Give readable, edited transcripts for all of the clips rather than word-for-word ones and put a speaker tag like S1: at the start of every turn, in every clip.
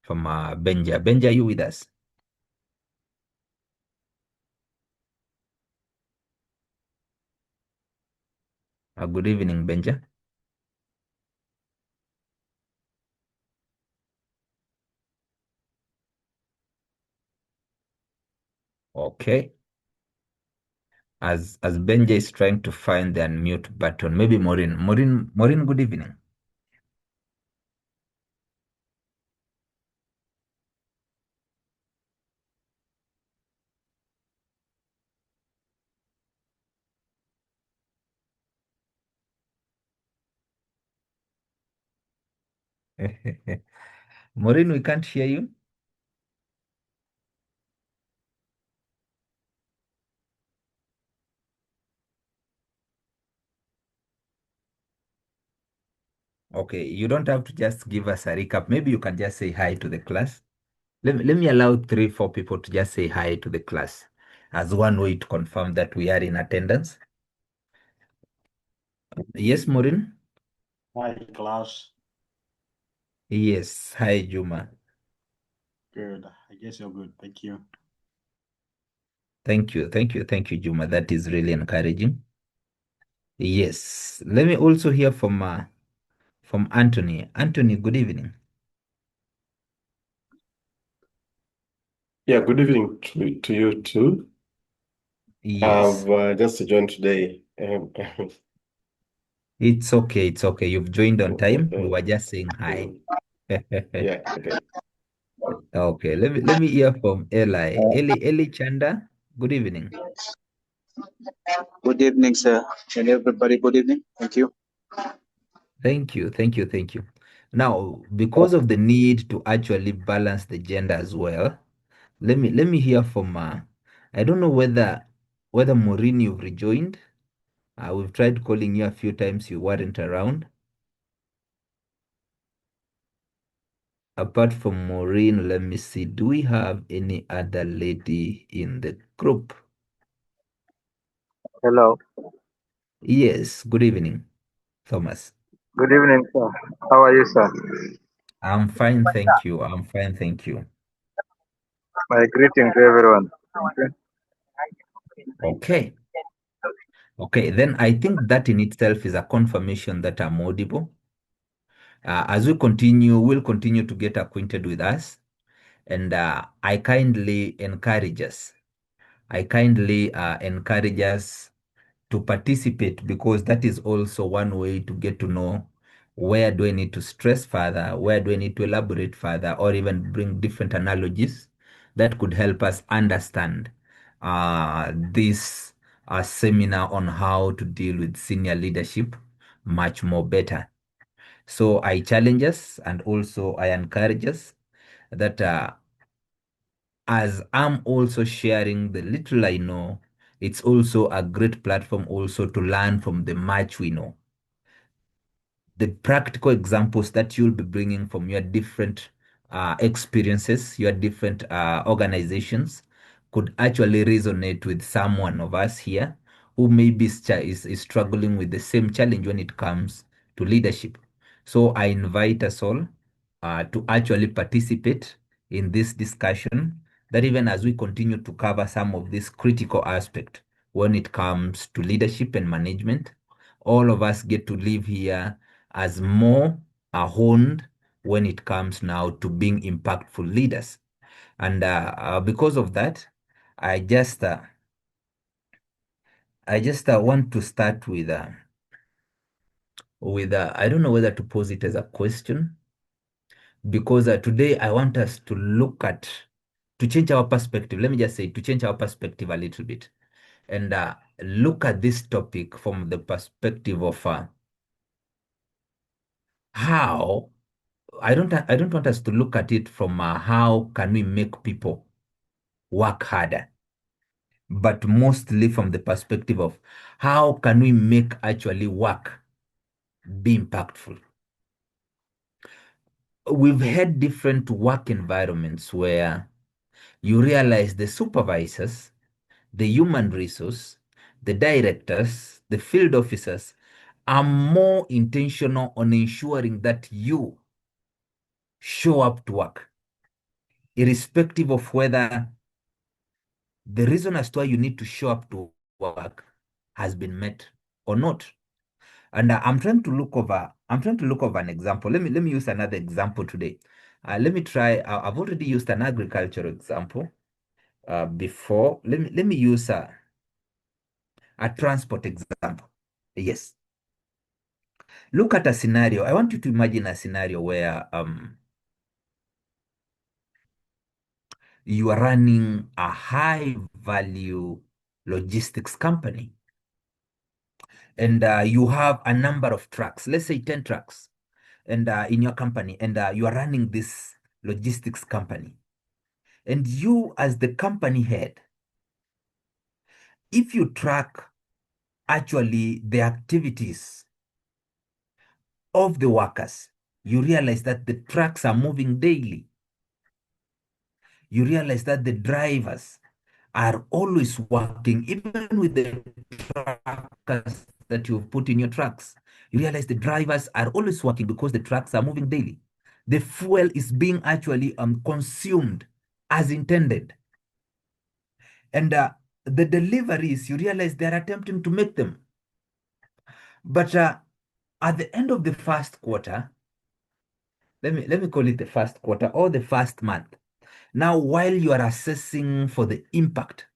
S1: from Benja. Benja, are you with us? Good evening, Benja. Okay. As Benja is trying to find the unmute button, maybe Maureen. Maureen, good evening. Maureen, we can't hear you. Okay, you don't have to just give us a recap. Maybe you can just say hi to the class. Let me allow 3, 4 people to just say hi to the class as one way to confirm that we are in attendance. Yes, Maureen?
S2: Hi, class.
S1: Yes. Hi, Juma.
S2: Good. I guess you're good. Thank you.
S1: Thank you. Thank you. Thank you, Juma. That is really encouraging. Yes. Let me also hear from Anthony. Anthony, good evening.
S3: Yeah, good evening to you too.
S1: Yes.
S3: I've just joined today.
S1: It's okay. It's okay. You've joined on time. We were just saying hi.
S3: Yeah, okay.
S1: Okay. Let me hear from Eli. Eli Chanda. Good evening.
S4: Good evening, sir. And everybody, good evening. Thank you.
S1: Thank you. Thank you. Thank you. Now, because of the need to actually balance the gender as well, let me hear from I don't know whether Maureen you've rejoined. We've tried calling you a few times, you weren't around. Apart from Maureen, let me see. Do we have any other lady in the group?
S5: Hello.
S1: Yes. Good evening, Thomas.
S5: Good evening, sir. How are you, sir?
S1: I'm fine, thank you. I'm fine, thank you.
S5: My greeting to everyone. Thank
S1: Okay. Okay, then I think that in itself is a confirmation that I'm audible. As we continue, we'll continue to get acquainted with us. And I kindly encourage us. I kindly encourage us to participate because that is also one way to get to know where do I need to stress further, where do I need to elaborate further, or even bring different analogies that could help us understand this seminar on how to deal with senior leadership much more better. So I challenge us and also I encourage us that as I'm also sharing the little I know, it's also a great platform also to learn from the much we know. The practical examples that you'll be bringing from your different experiences, your different organizations could actually resonate with someone of us here who maybe is struggling with the same challenge when it comes to leadership. So I invite us all to actually participate in this discussion, that even as we continue to cover some of this critical aspect when it comes to leadership and management, all of us get to live here as more honed when it comes now to being impactful leaders. And because of that, I just uh, I just want to start with I don't know whether to pose it as a question because today I want us to look at to change our perspective. Let me just say to change our perspective a little bit and look at this topic from the perspective of how I don't want us to look at it from how can we make people work harder, but mostly from the perspective of how can we make actually work be impactful. We've had different work environments where you realize the supervisors, the human resource, the directors, the field officers are more intentional on ensuring that you show up to work. irrespective of whether the reason as to why you need to show up to work has been met or not. And I'm trying to look over an example. Let me use another example today. Let me try. I've already used an agricultural example before. Let me use a transport example. Yes. Look at a scenario. I want you to imagine a scenario where you are running a high value logistics company, and you have a number of trucks, let's say 10 trucks, and in your company, and you are running this logistics company. And you, as the company head, if you track actually the activities of the workers, you realize that the trucks are moving daily. You realize that the drivers are always working, even with the truckers that you've put in your trucks. You realize the drivers are always working because the trucks are moving daily. The fuel is being actually consumed as intended. And the deliveries, you realize they're attempting to make them. But at the end of the first quarter, let me call it the first quarter or the first month. Now, while you are assessing for the impact,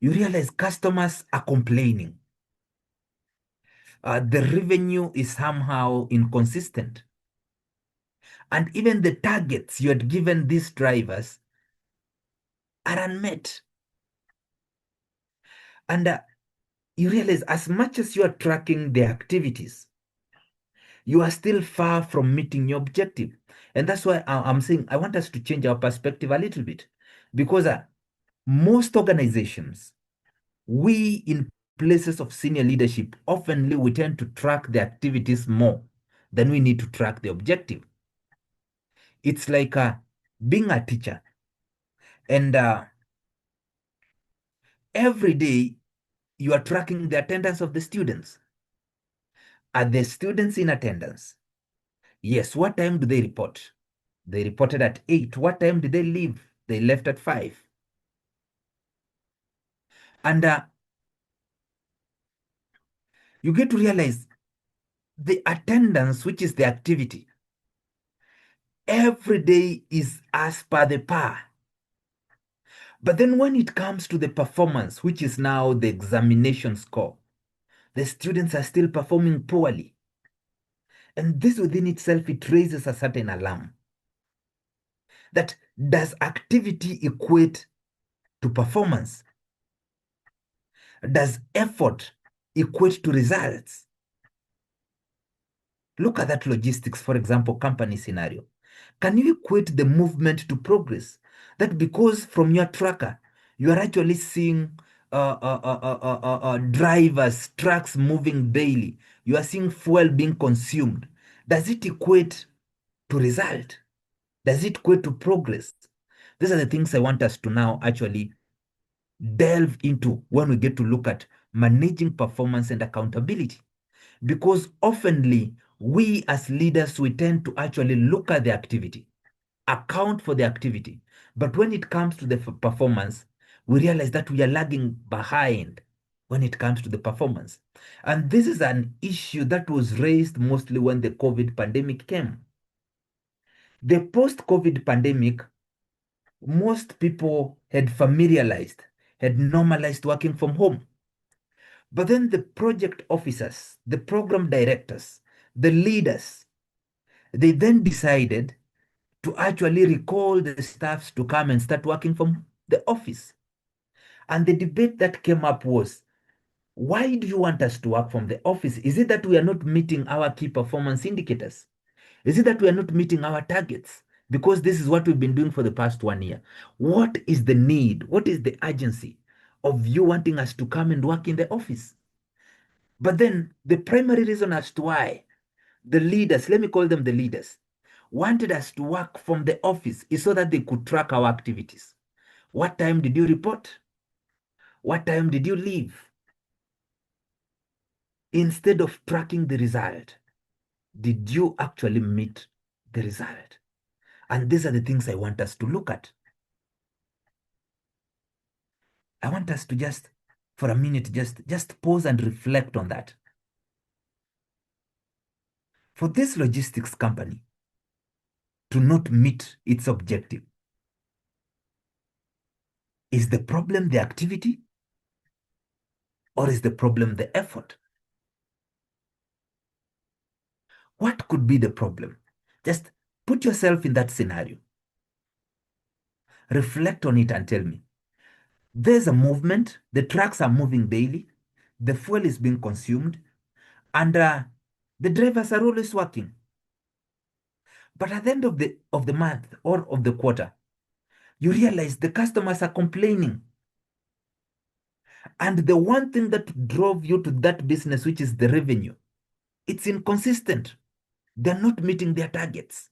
S1: you realize customers are complaining. The revenue is somehow inconsistent. And even the targets you had given these drivers are unmet. And you realize as much as you are tracking the activities, you are still far from meeting your objective. And that's why I'm saying I want us to change our perspective a little bit. Because most organizations, we in places of senior leadership, oftenly we tend to track the activities more than we need to track the objective. It's like being a teacher. And every day you are tracking the attendance of the students. Are the students in attendance? Yes. What time do they report? They reported at 8. What time did they leave? They left at 5. And you get to realize the attendance, which is the activity, every day is as per the par. But then when it comes to the performance, which is now the examination score, the students are still performing poorly. And this within itself, it raises a certain alarm. That does activity equate to performance? Does effort equate to results? Look at that logistics, for example, company scenario. Can you equate the movement to progress? That because from your tracker, you are actually seeing drivers, trucks moving daily. You are seeing fuel being consumed. Does it equate to result? Does it equate to progress? These are the things I want us to now actually delve into when we get to look at managing performance and accountability. Because oftenly, we as leaders, we tend to actually look at the activity, account for the activity. But when it comes to the performance, we realize that we are lagging behind when it comes to the performance. And this is an issue that was raised mostly when the COVID pandemic came. The post-COVID pandemic, most people had familiarized, had normalized working from home. But then the project officers, the program directors, the leaders, they then decided to actually recall the staffs to come and start working from the office. And the debate that came up was, why do you want us to work from the office? Is it that we are not meeting our key performance indicators? Is it that we are not meeting our targets? Because this is what we've been doing for the past 1 year. What is the need? What is the urgency of you wanting us to come and work in the office? But then the primary reason as to why the leaders, let me call them the leaders, wanted us to work from the office is so that they could track our activities. What time did you report? What time did you leave? Instead of tracking the result, did you actually meet the result? And these are the things I want us to look at. I want us to just, for a minute, just pause and reflect on that. For this logistics company to not meet its objective, is the problem the activity, or is the problem the effort? What could be the problem? Just put yourself in that scenario. Reflect on it and tell me. There's a movement, the trucks are moving daily, the fuel is being consumed, and the drivers are always working. But at the end of the month or of the quarter, you realize the customers are complaining. And the one thing that drove you to that business, which is the revenue, it's inconsistent. They're not meeting their targets.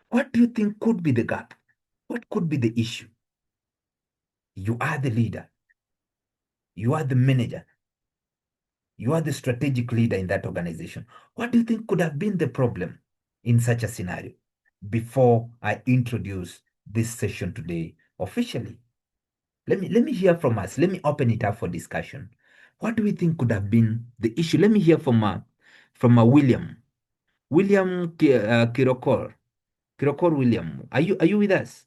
S1: What do you think could be the gap? What could be the issue? You are the leader. You are the manager. You are the strategic leader in that organization. What do you think could have been the problem in such a scenario? Before I introduce this session today officially, let me hear from us. Let me open it up for discussion. What do we think could have been the issue? Let me hear from William. William Kirokor. Kirokor William. Are you with us?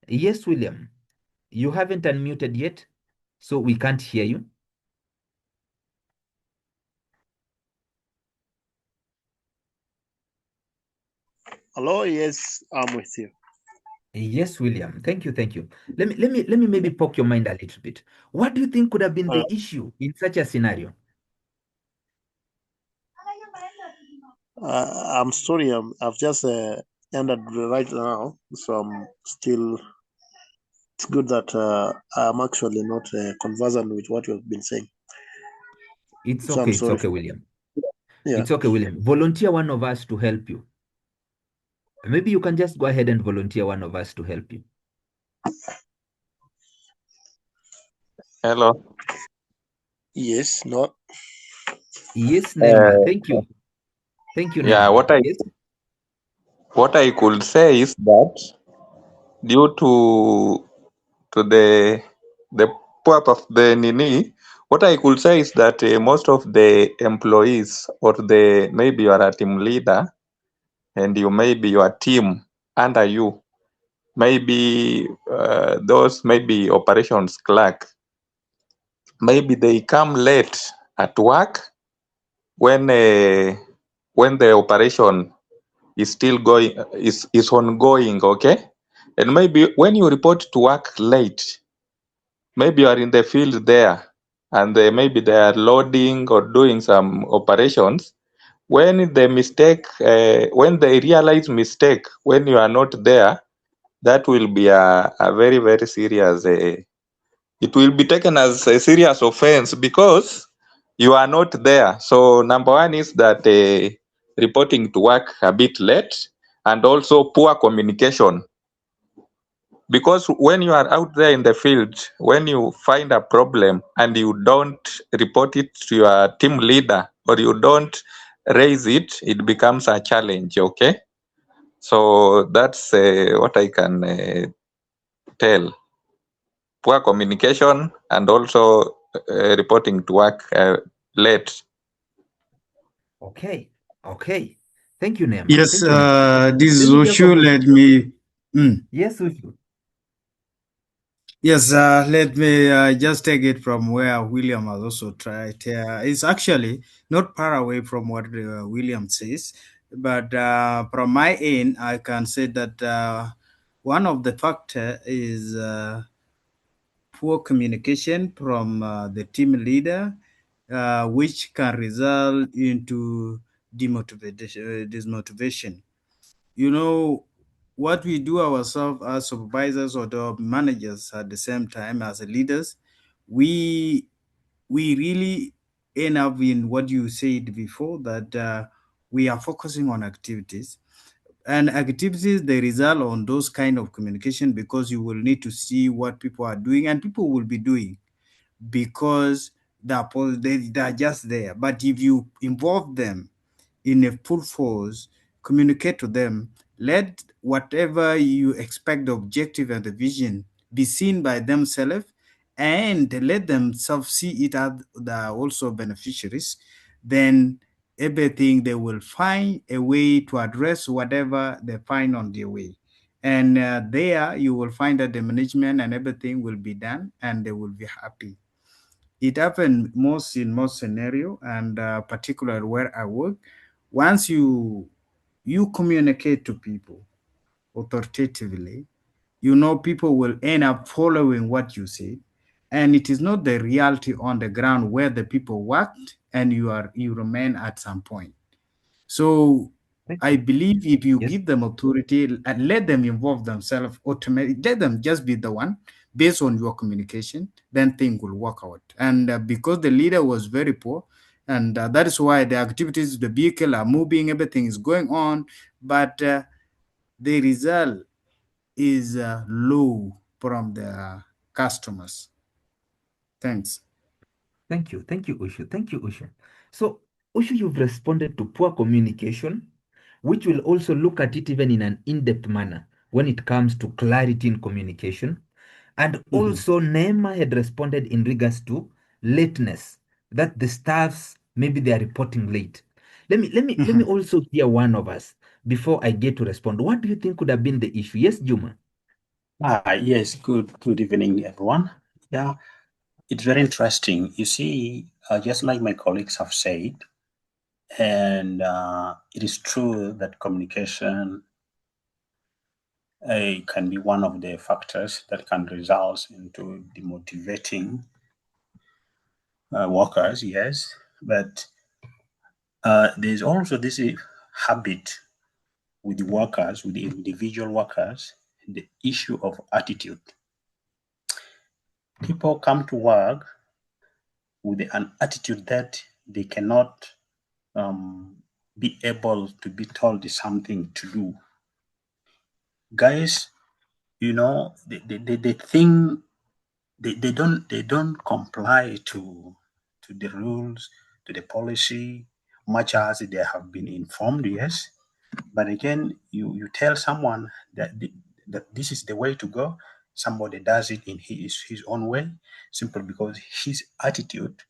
S1: Yes, William. You haven't unmuted yet, so we can't hear you.
S6: Hello, yes, I'm with you.
S1: Yes, William. Thank you. Let me maybe poke your mind a little bit. What do you think could have been the issue in such a scenario?
S6: I'm sorry, I've just ended right now, so I'm still. It's good that I'm actually not conversant with what you've been saying.
S1: It's
S6: So
S1: okay.
S6: I'm sorry.
S1: It's okay, William.
S6: Yeah.
S1: It's okay, William. Volunteer one of us to help you. Maybe you can just go ahead and volunteer one of us to help you.
S7: Hello.
S6: Yes. No.
S1: Yes, Nema. Thank you. Thank you,
S7: Yeah,
S1: Nema. Yes.
S7: what I could say is that due to the purpose of the Nini, what I could say is that most of the employees or the maybe you are a team leader and you maybe your team under you, maybe those maybe operations clerk, maybe they come late at work when the operation is still going is ongoing, okay? And maybe when you report to work late, maybe you are in the field there and maybe they are loading or doing some operations. When the mistake, when they realize mistake, when you are not there, that will be a very, very serious, it will be taken as a serious offense because you are not there. So number one is that reporting to work a bit late and also poor communication. Because when you are out there in the field, when you find a problem and you don't report it to your team leader or you don't raise it, it becomes a challenge, okay? So that's what I can tell. Poor communication and also reporting to work late.
S1: Okay. Thank you, Nema.
S8: Yes,
S1: Thank you, Nema.
S8: this is
S1: Let me hear
S8: Oshu.
S1: from
S8: Let me.
S1: Yes, Ushu.
S8: Yes, let me just take it from where William has also tried. It's actually not far away from what William says, but from my end, I can say that one of the factor is poor communication from the team leader, which can result into dismotivation. You know, what we do ourselves as supervisors or the managers at the same time as leaders, we we really end up in what you said before, that we are focusing on activities, and activities they result on those kind of communication, because you will need to see what people are doing and people will be doing. because they're just there. But if you involve them in a full force, communicate to them, let whatever you expect the objective and the vision be seen by themselves, and let themselves see it as they are also beneficiaries, then everything they will find a way to address whatever they find on their way. And there you will find that the management and everything will be done and they will be happy. It happens most in most scenario, and particularly where I work. Once you communicate to people authoritatively, you know people will end up following what you say, and it is not the reality on the ground where the people worked and you remain at some point. So
S1: Thank
S8: I
S1: you.
S8: believe if you
S1: Yes.
S8: give them authority and let them involve themselves automatically, let them just be the one based on your communication, then things will work out. And because the leader was very poor, and that is why the activities, the vehicle are moving, everything is going on, but the result is low from the customers. Thanks.
S1: Thank you. Thank you, Ushu. Thank you, Ushu. So, Ushu, you've responded to poor communication, which will also look at it even in an in-depth manner when it comes to clarity in communication. And also, Neema had responded in regards to lateness, that the staffs maybe they are reporting late. Let me also hear one of us before I get to respond. What do you think could have been the issue? Yes, Juma.
S2: Yes, good evening, everyone. Yeah, it's very interesting. You see, just like my colleagues have said, and it is true that communication can be one of the factors that can result into demotivating workers, yes, but there's also this habit with the workers, with the individual workers, the issue of attitude. People come to work with an attitude that they cannot be able to be told something to do. Guys, you know, they think they don't comply to the rules, to the policy, much as they have been informed, yes. But again, you tell someone that that this is the way to go. Somebody does it in his own way, simply because his attitude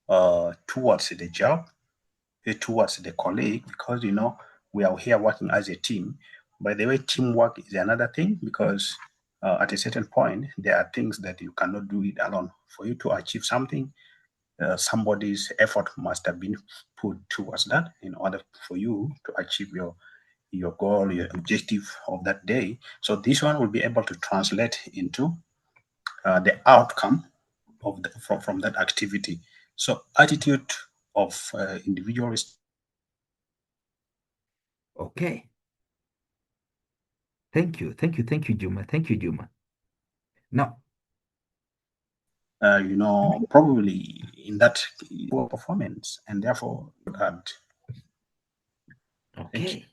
S2: towards the job, towards the colleague, because you know we are here working as a team. By the way, teamwork is another thing, because at a certain point there are things that you cannot do it alone. For you to achieve something, somebody's effort must have been put towards that in order for you to achieve your goal, your objective of that day. So this one will be able to translate into the outcome of from that activity. So attitude of individuals.
S1: Okay. Thank you. Thank you. Thank you, Juma. Thank you, Juma. Now,
S2: You know, probably in that poor performance, and therefore had.
S1: okay.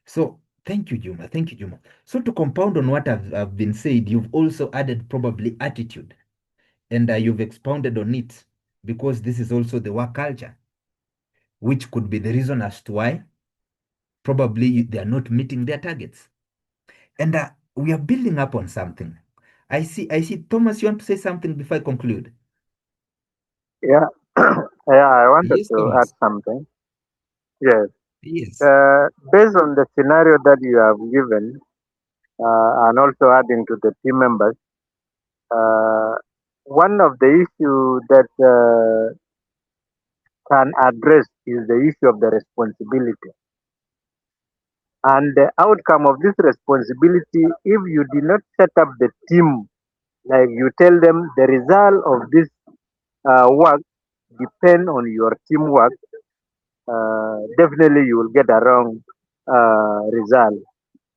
S1: So thank you, Juma. Thank you, Juma. So to compound on what I've been said, you've also added probably attitude, and you've expounded on it because this is also the work culture, which could be the reason as to why probably they are not meeting their targets. And we are building up on something. I see, Thomas, you want to say something before I conclude?
S5: Yeah, yeah, I wanted
S1: Yes,
S5: to add
S1: Thomas.
S5: something. Yes,
S1: Yes.
S5: based on the scenario that you have given, and also adding to the team members, one of the issue that can address is the issue of the responsibility. And the outcome of this responsibility, if you did not set up the team, like you tell them the result of this work depend on your teamwork, definitely you will get a wrong result.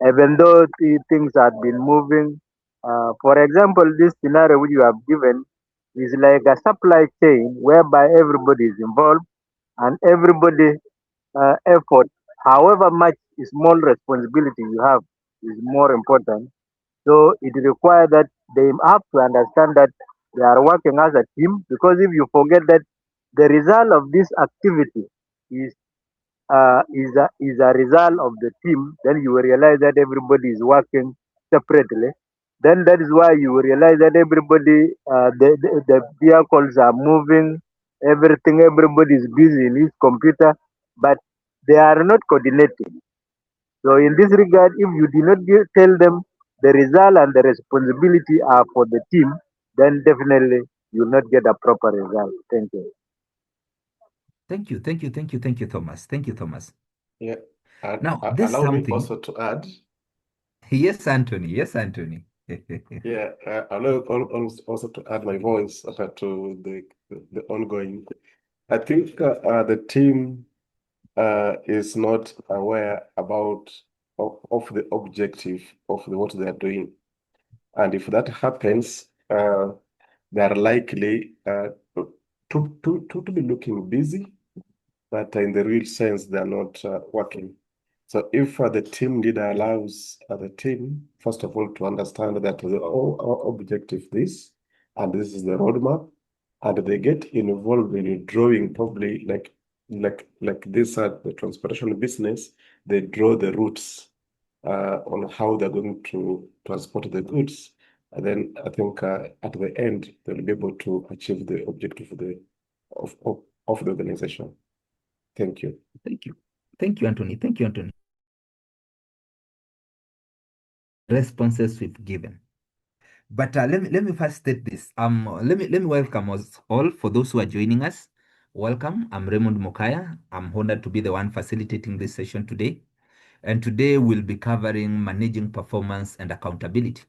S5: Even though things had been moving, for example, this scenario which you have given is like a supply chain whereby everybody is involved and everybody effort, however much small responsibility you have, is more important. So it requires that they have to understand that They are working as a team, because if you forget that the result of this activity is is a result of the team, then you will realize that everybody is working separately. Then that is why you will realize that the vehicles are moving, everybody is busy in his computer, but they are not coordinating. So in this regard, if you do not tell them the result and the responsibility are for the team, then definitely you will not get a proper result. Thank you.
S1: Thank you, Thomas. Thank you, Thomas.
S3: Yeah. And
S1: Now, there's
S3: allow me
S1: something.
S3: also to add.
S1: Yes, Anthony. Yes, Anthony.
S3: Yeah, allow also to add my voice to the ongoing. I think the team is not aware of the objective of what they are doing. And if that happens, they are likely to be looking busy, but in the real sense, they are not working. So if the team leader allows the team, first of all, to understand that our objective this, and this is the roadmap, and they get involved in drawing, probably like this the transportation business, they draw the routes on how they're going to transport the goods. And then I think at the end, they'll be able to achieve the objective of the organization. Thank you.
S1: Thank you. Thank you, Anthony. Thank you, Anthony. Responses we've given. But let me first state this. Let me welcome us all. For those who are joining us, welcome. I'm Raymond Mokaya. I'm honored to be the one facilitating this session today. And today we'll be covering managing performance and accountability.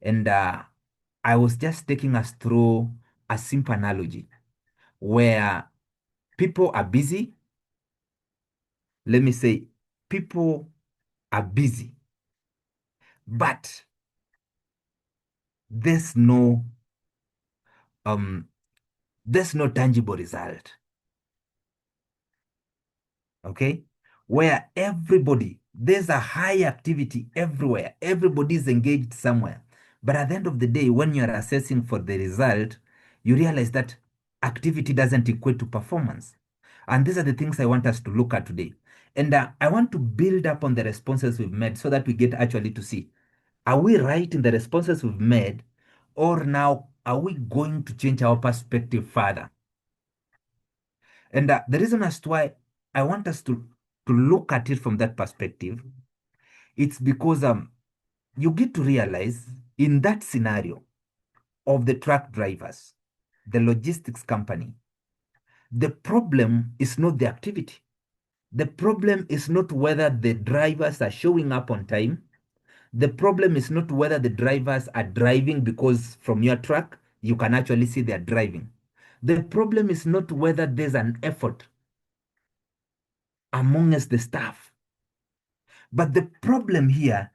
S1: And I was just taking us through a simple analogy where people are busy. Let me say, people are busy, but there's no tangible result. Okay, where there's a high activity everywhere, everybody's engaged somewhere, but at the end of the day, when you're assessing for the result, you realize that activity doesn't equate to performance. And these are the things I want us to look at today. And I want to build up on the responses we've made so that we get actually to see, are we right in the responses we've made, or now are we going to change our perspective further? And the reason as to why I want us to look at it from that perspective, it's because you get to realize in that scenario of the truck drivers, the logistics company, the problem is not the activity. The problem is not whether the drivers are showing up on time. The problem is not whether the drivers are driving, because from your truck, you can actually see they're driving. The problem is not whether there's an effort amongst the staff. But the problem here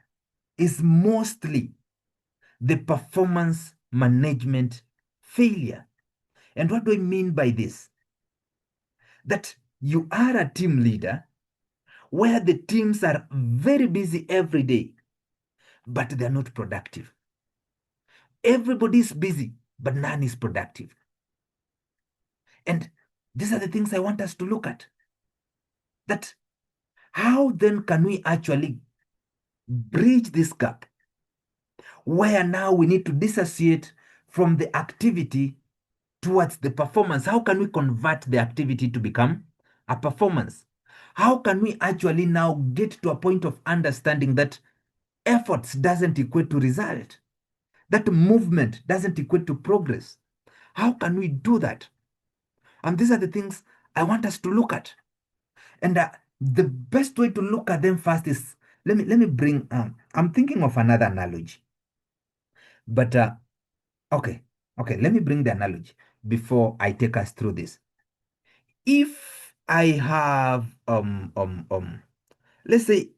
S1: is mostly the performance management failure. And what do I mean by this? That you are a team leader where the teams are very busy every day, but they're not productive. Everybody's busy, but none is productive. And these are the things I want us to look at. That how then can we actually bridge this gap where now we need to dissociate from the activity towards the performance? How can we convert the activity to become a performance? How can we actually now get to a point of understanding that efforts doesn't equate to result, that movement doesn't equate to progress? How can we do that? And these are the things I want us to look at. And the best way to look at them first is, let me bring, I'm thinking of another analogy. But okay, let me bring the analogy before I take us through this. If I have, let's say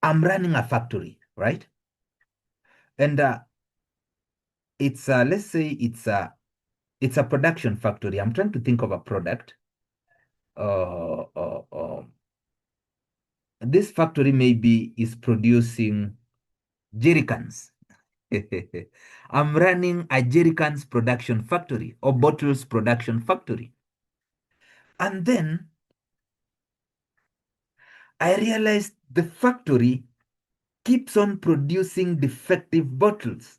S1: I'm running a factory, right? And it's, let's say it's a production factory. I'm trying to think of a product. This factory maybe is producing jerry cans. I'm running a jerrycans production factory or bottles production factory. And then I realized the factory keeps on producing defective bottles.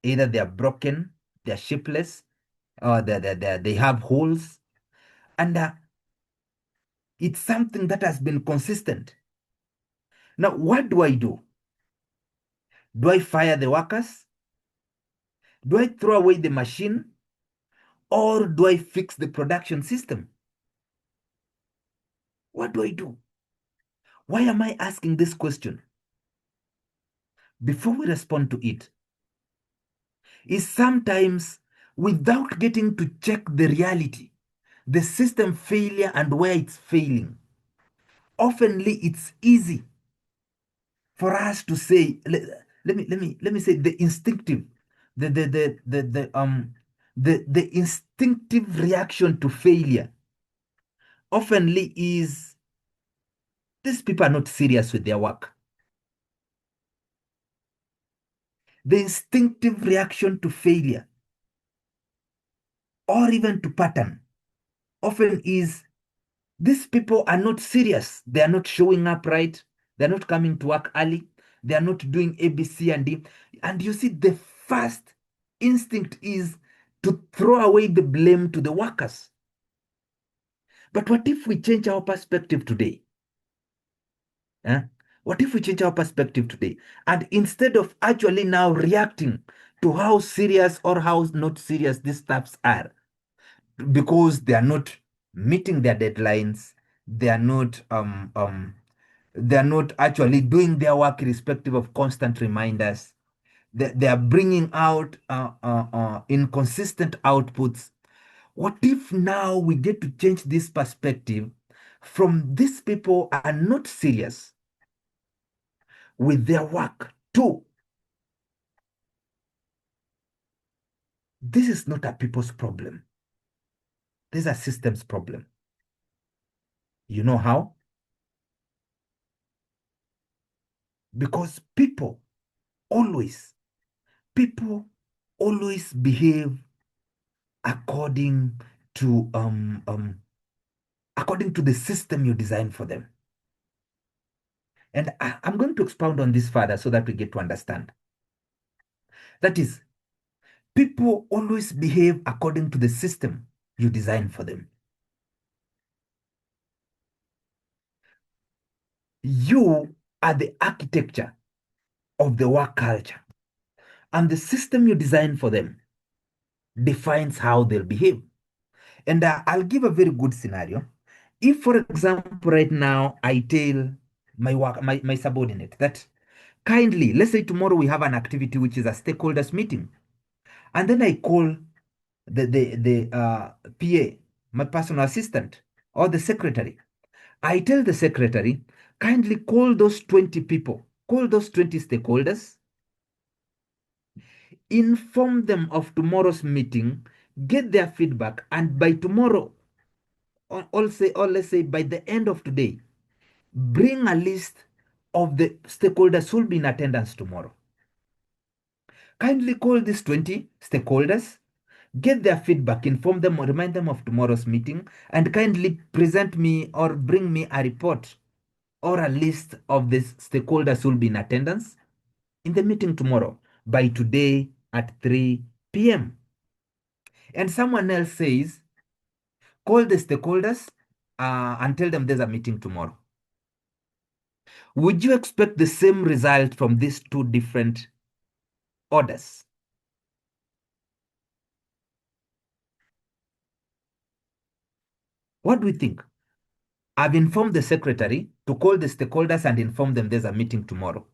S1: Either they are broken, they are shapeless, or they have holes. And it's something that has been consistent. Now, what do I do? Do I fire the workers? Do I throw away the machine? Or do I fix the production system? What do I do? Why am I asking this question? Before we respond to it, is sometimes without getting to check the reality, the system failure and where it's failing. Oftenly, it's easy for us to say, let me say the instinctive, the instinctive reaction to failure oftenly is these people are not serious with their work. The instinctive reaction to failure or even to pattern often is these people are not serious. They are not showing up right. They're not coming to work early. They are not doing A, B, C, and D. And you see, the first instinct is to throw away the blame to the workers. But what if we change our perspective today? What if we change our perspective today? And instead of actually now reacting to how serious or how not serious these staffs are, because they are not meeting their deadlines, they are not actually doing their work irrespective of constant reminders. They are bringing out inconsistent outputs. What if now we get to change this perspective from these people are not serious with their work to this is not a people's problem. This is a systems problem. You know how? Because people always behave according to the system you design for them. And I'm going to expound on this further so that we get to understand. That is, people always behave according to the system you design for them. You are the architecture of the work culture, and the system you design for them defines how they'll behave. And I'll give a very good scenario. If, for example, right now I tell my subordinate that kindly, let's say tomorrow we have an activity which is a stakeholders meeting, and then I call the PA, my personal assistant, or the secretary. I tell the secretary, kindly call those 20 people, call those 20 stakeholders, inform them of tomorrow's meeting, get their feedback, and by tomorrow, or let's say by the end of today, bring a list of the stakeholders who will be in attendance tomorrow. Kindly call these 20 stakeholders, get their feedback, inform them or remind them of tomorrow's meeting, and kindly present me or bring me a report or a list of the stakeholders who will be in attendance in the meeting tomorrow by today at 3 p.m. And someone else says, call the stakeholders and tell them there's a meeting tomorrow. Would you expect the same result from these two different orders? What do we think? I've informed the secretary to call the stakeholders and inform them there's a meeting tomorrow.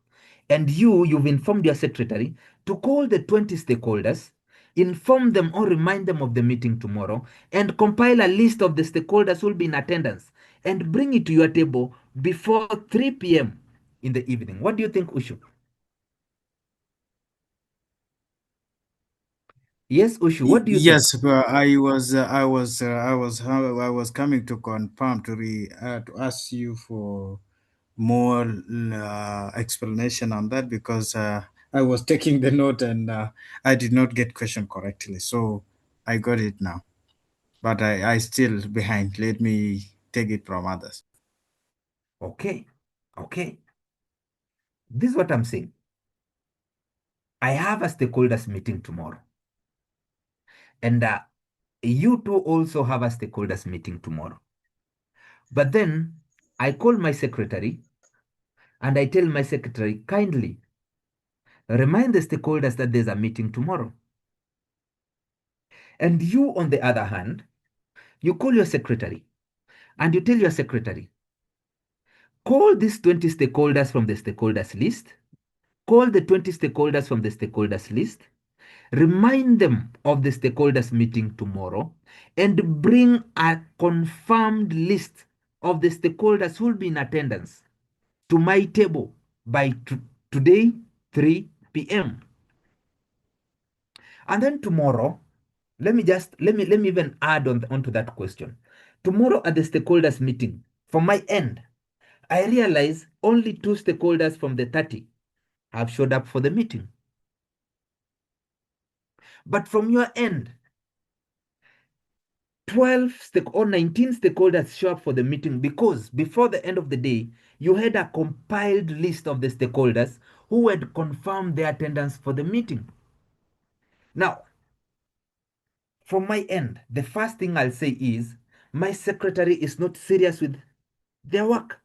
S1: And you've informed your secretary to call the 20 stakeholders, inform them or remind them of the meeting tomorrow, and compile a list of the stakeholders who will be in attendance and bring it to your table before 3 p.m. in the evening. What do you think, Ushu? Yes, Ushu, what do you think?
S8: Yes, but I was coming to confirm to ask you for more explanation on that because I was taking the note and I did not get question correctly. So I got it now. But I still behind. Let me take it from others.
S1: Okay. Okay. This is what I'm saying. I have a stakeholders meeting tomorrow. And you two also have a stakeholders meeting tomorrow. But then I call my secretary and I tell my secretary, kindly remind the stakeholders that there's a meeting tomorrow. And you, on the other hand, you call your secretary and you tell your secretary, call these 20 stakeholders from the stakeholders list, call the 20 stakeholders from the stakeholders list, remind them of the stakeholders meeting tomorrow, and bring a confirmed list of the stakeholders who will be in attendance to my table by today, 3 p.m. And then tomorrow, let me even add onto that question. Tomorrow at the stakeholders meeting, from my end, I realize only 2 stakeholders from the 30 have showed up for the meeting. But from your end, 12 or 19 stakeholders show up for the meeting because before the end of the day, you had a compiled list of the stakeholders who had confirmed their attendance for the meeting. Now, from my end, the first thing I'll say is my secretary is not serious with their work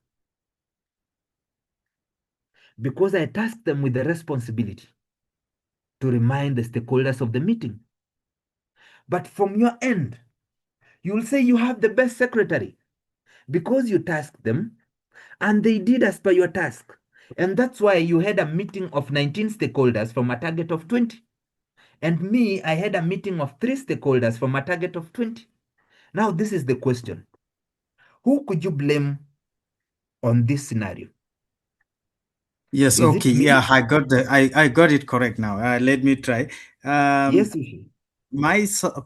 S1: because I tasked them with the responsibility to remind the stakeholders of the meeting. But from your end, you'll say you have the best secretary because you tasked them and they did as per your task. And that's why you had a meeting of 19 stakeholders from a target of 20. And me, I had a meeting of 3 stakeholders from a target of 20. Now, this is the question. Who could you blame on this scenario?
S8: Yes,
S1: Is
S8: okay.
S1: it me?
S8: Yeah, I got it correct now. Let me try.
S1: Yes, Ushi.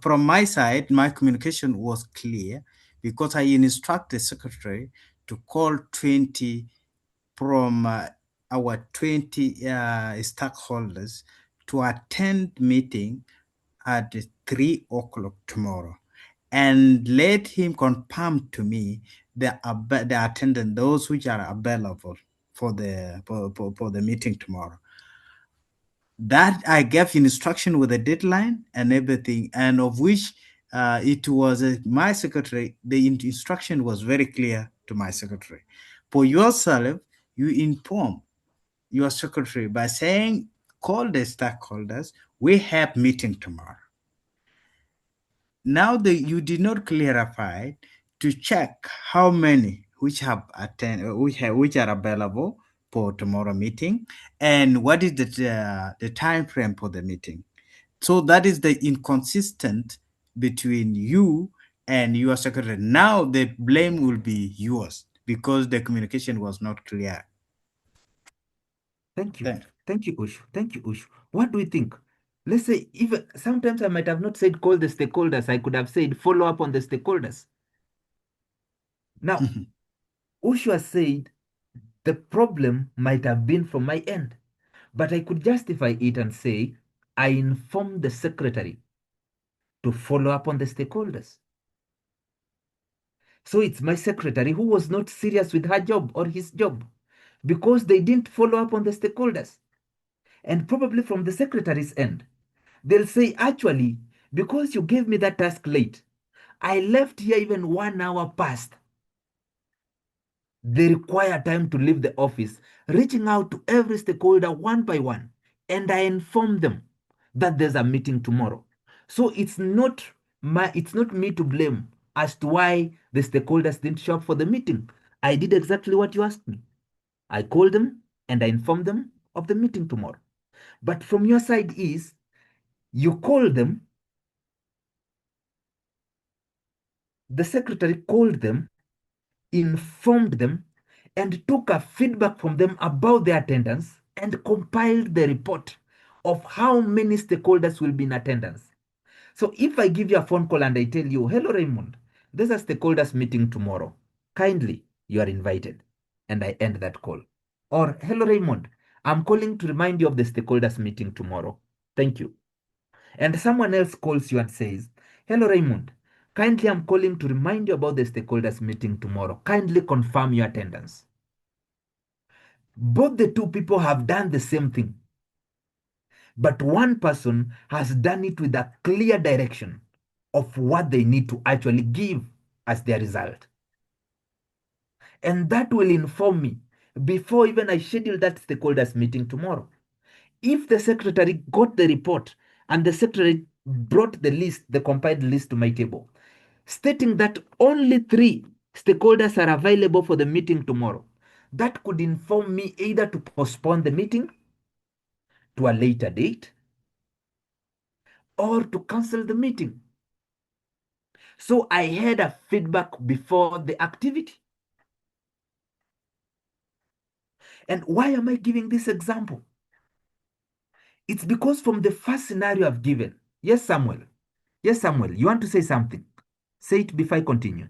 S8: From my side, my communication was clear because I instruct the secretary to call 20 from our 20 stakeholders to attend meeting at 3 o'clock tomorrow, and let him confirm to me the attendance, those which are available for the meeting tomorrow. That I gave instruction with a deadline and everything, and of which it was my secretary. The instruction was very clear to my secretary. For yourself, you inform your secretary by saying, call the stakeholders, we have meeting tomorrow. Now you did not clarify to check how many which have which are available for tomorrow meeting, and what is the time frame for the meeting. So that is the inconsistent between you and your secretary. Now the blame will be yours because the communication was not clear.
S1: Thank you. Thank you, Ushu. Thank you, Ushu. What do you think? Let's say, even sometimes I might have not said call the stakeholders. I could have said follow up on the stakeholders. Now, Ushu has said the problem might have been from my end, but I could justify it and say I informed the secretary to follow up on the stakeholders. So it's my secretary who was not serious with her job or his job because they didn't follow up on the stakeholders. And probably from the secretary's end, they'll say, actually, because you gave me that task late, I left here even 1 hour past the required time to leave the office, reaching out to every stakeholder one by one, and I informed them that there's a meeting tomorrow. So it's not me to blame as to why the stakeholders didn't show up for the meeting. I did exactly what you asked me. I called them and I informed them of the meeting tomorrow. But from your side is you called them, the secretary called them, informed them, and took a feedback from them about their attendance and compiled the report of how many stakeholders will be in attendance. So if I give you a phone call and I tell you, hello, Raymond, there's a stakeholders meeting tomorrow. Kindly, you are invited. And I end that call. Or, hello, Raymond, I'm calling to remind you of the stakeholders meeting tomorrow. Thank you. And someone else calls you and says, hello, Raymond. Kindly, I'm calling to remind you about the stakeholders meeting tomorrow. Kindly confirm your attendance. Both the two people have done the same thing, but one person has done it with a clear direction of what they need to actually give as their result. And that will inform me before even I schedule that stakeholders meeting tomorrow. If the secretary got the report and the secretary brought the list, the compiled list to my table, stating that only 3 stakeholders are available for the meeting tomorrow, that could inform me either to postpone the meeting to a later date or to cancel the meeting. So I had a feedback before the activity. And why am I giving this example? It's because from the first scenario I've given, yes, Samuel. Yes, Samuel, you want to say something? Say it before I continue.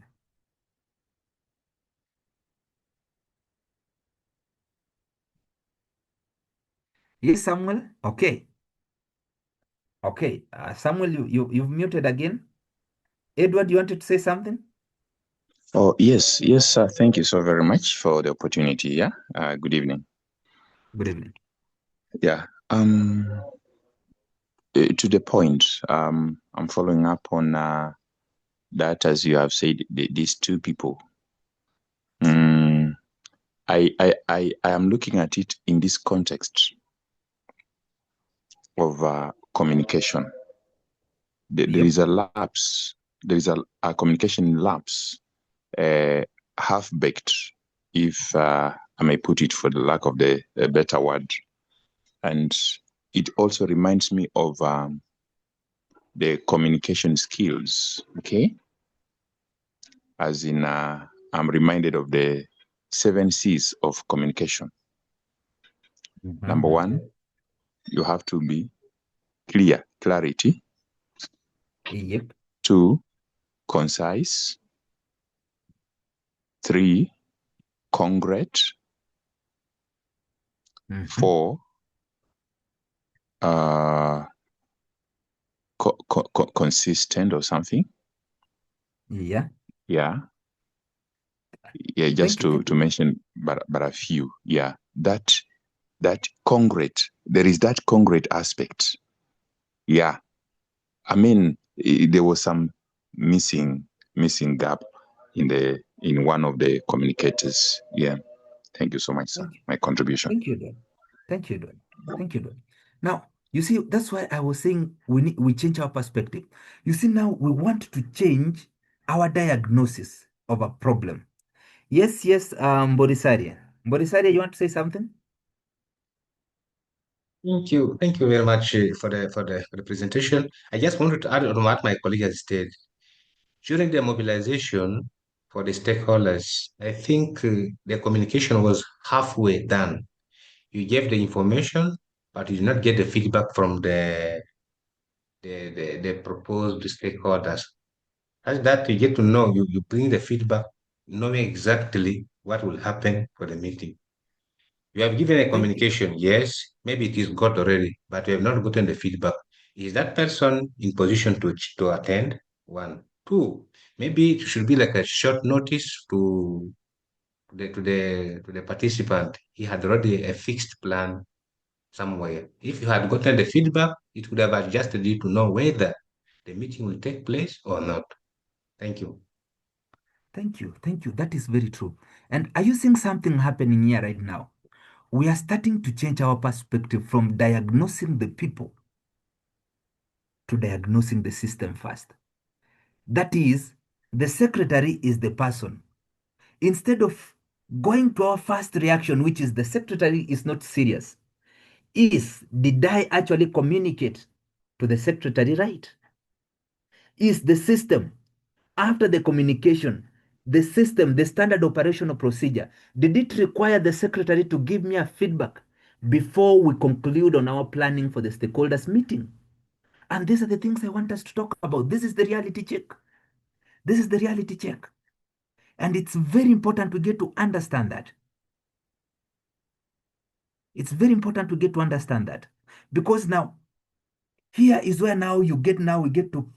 S1: Yes, Samuel? Okay. Okay. Samuel, you've muted again. Edward, you wanted to say something?
S9: Oh, yes. Thank you so very much for the opportunity. Yeah. Good evening.
S1: Good evening.
S9: Yeah. To the point, I'm following up on that, as you have said, these two people. I am looking at it in this context of communication. There is a lapse. There is a communication lapse, half-baked, if I may put it for the lack of a better word. And it also reminds me of the communication skills, okay? As in, I'm reminded of the 7 C's of communication. Number 1, you have to be clear, clarity.
S1: Yep.
S9: 2, concise. 3, congruent. 4, consistent or something.
S1: Yeah.
S9: Yeah. Yeah, just to mention but a few. Yeah. That congruent, there is that congruent aspect. Yeah. I mean, there was some missing gap in one of the communicators. Yeah. Thank you so much, sir. My contribution.
S1: Thank you, Don. Thank you, Don. Thank you, Don. Now, you see, that's why I was saying we change our perspective. You see, now we want to change our diagnosis of a problem. Yes, Borisaria. Borisaria, you want to say something?
S10: Thank you very much for the presentation. I just wanted to add on what my colleague has said. During the mobilization for the stakeholders, I think the communication was halfway done. You gave the information, but you did not get the feedback from the proposed stakeholders. As that you get to know, you bring the feedback, knowing exactly what will happen for the meeting. You have given a communication, yes, maybe it is got already, but you have not gotten the feedback. Is that person in position to attend? 1. 2, maybe it should be like a short notice to the participant. He had already a fixed plan somewhere. If you had gotten the feedback, it would have adjusted you to know whether the meeting will take place or not. Thank you.
S1: Thank you. Thank you. That is very true. And are you seeing something happening here right now? We are starting to change our perspective from diagnosing the people to diagnosing the system first. That is, the secretary is the person. Instead of going to our first reaction, which is the secretary is not serious, did I actually communicate to the secretary right? Is the system, after the communication, the system, the standard operational procedure, did it require the secretary to give me a feedback before we conclude on our planning for the stakeholders meeting? And these are the things I want us to talk about. This is the reality check. This is the reality check. And it's very important we get to understand that. It's very important to get to understand that, because now here is where now we get to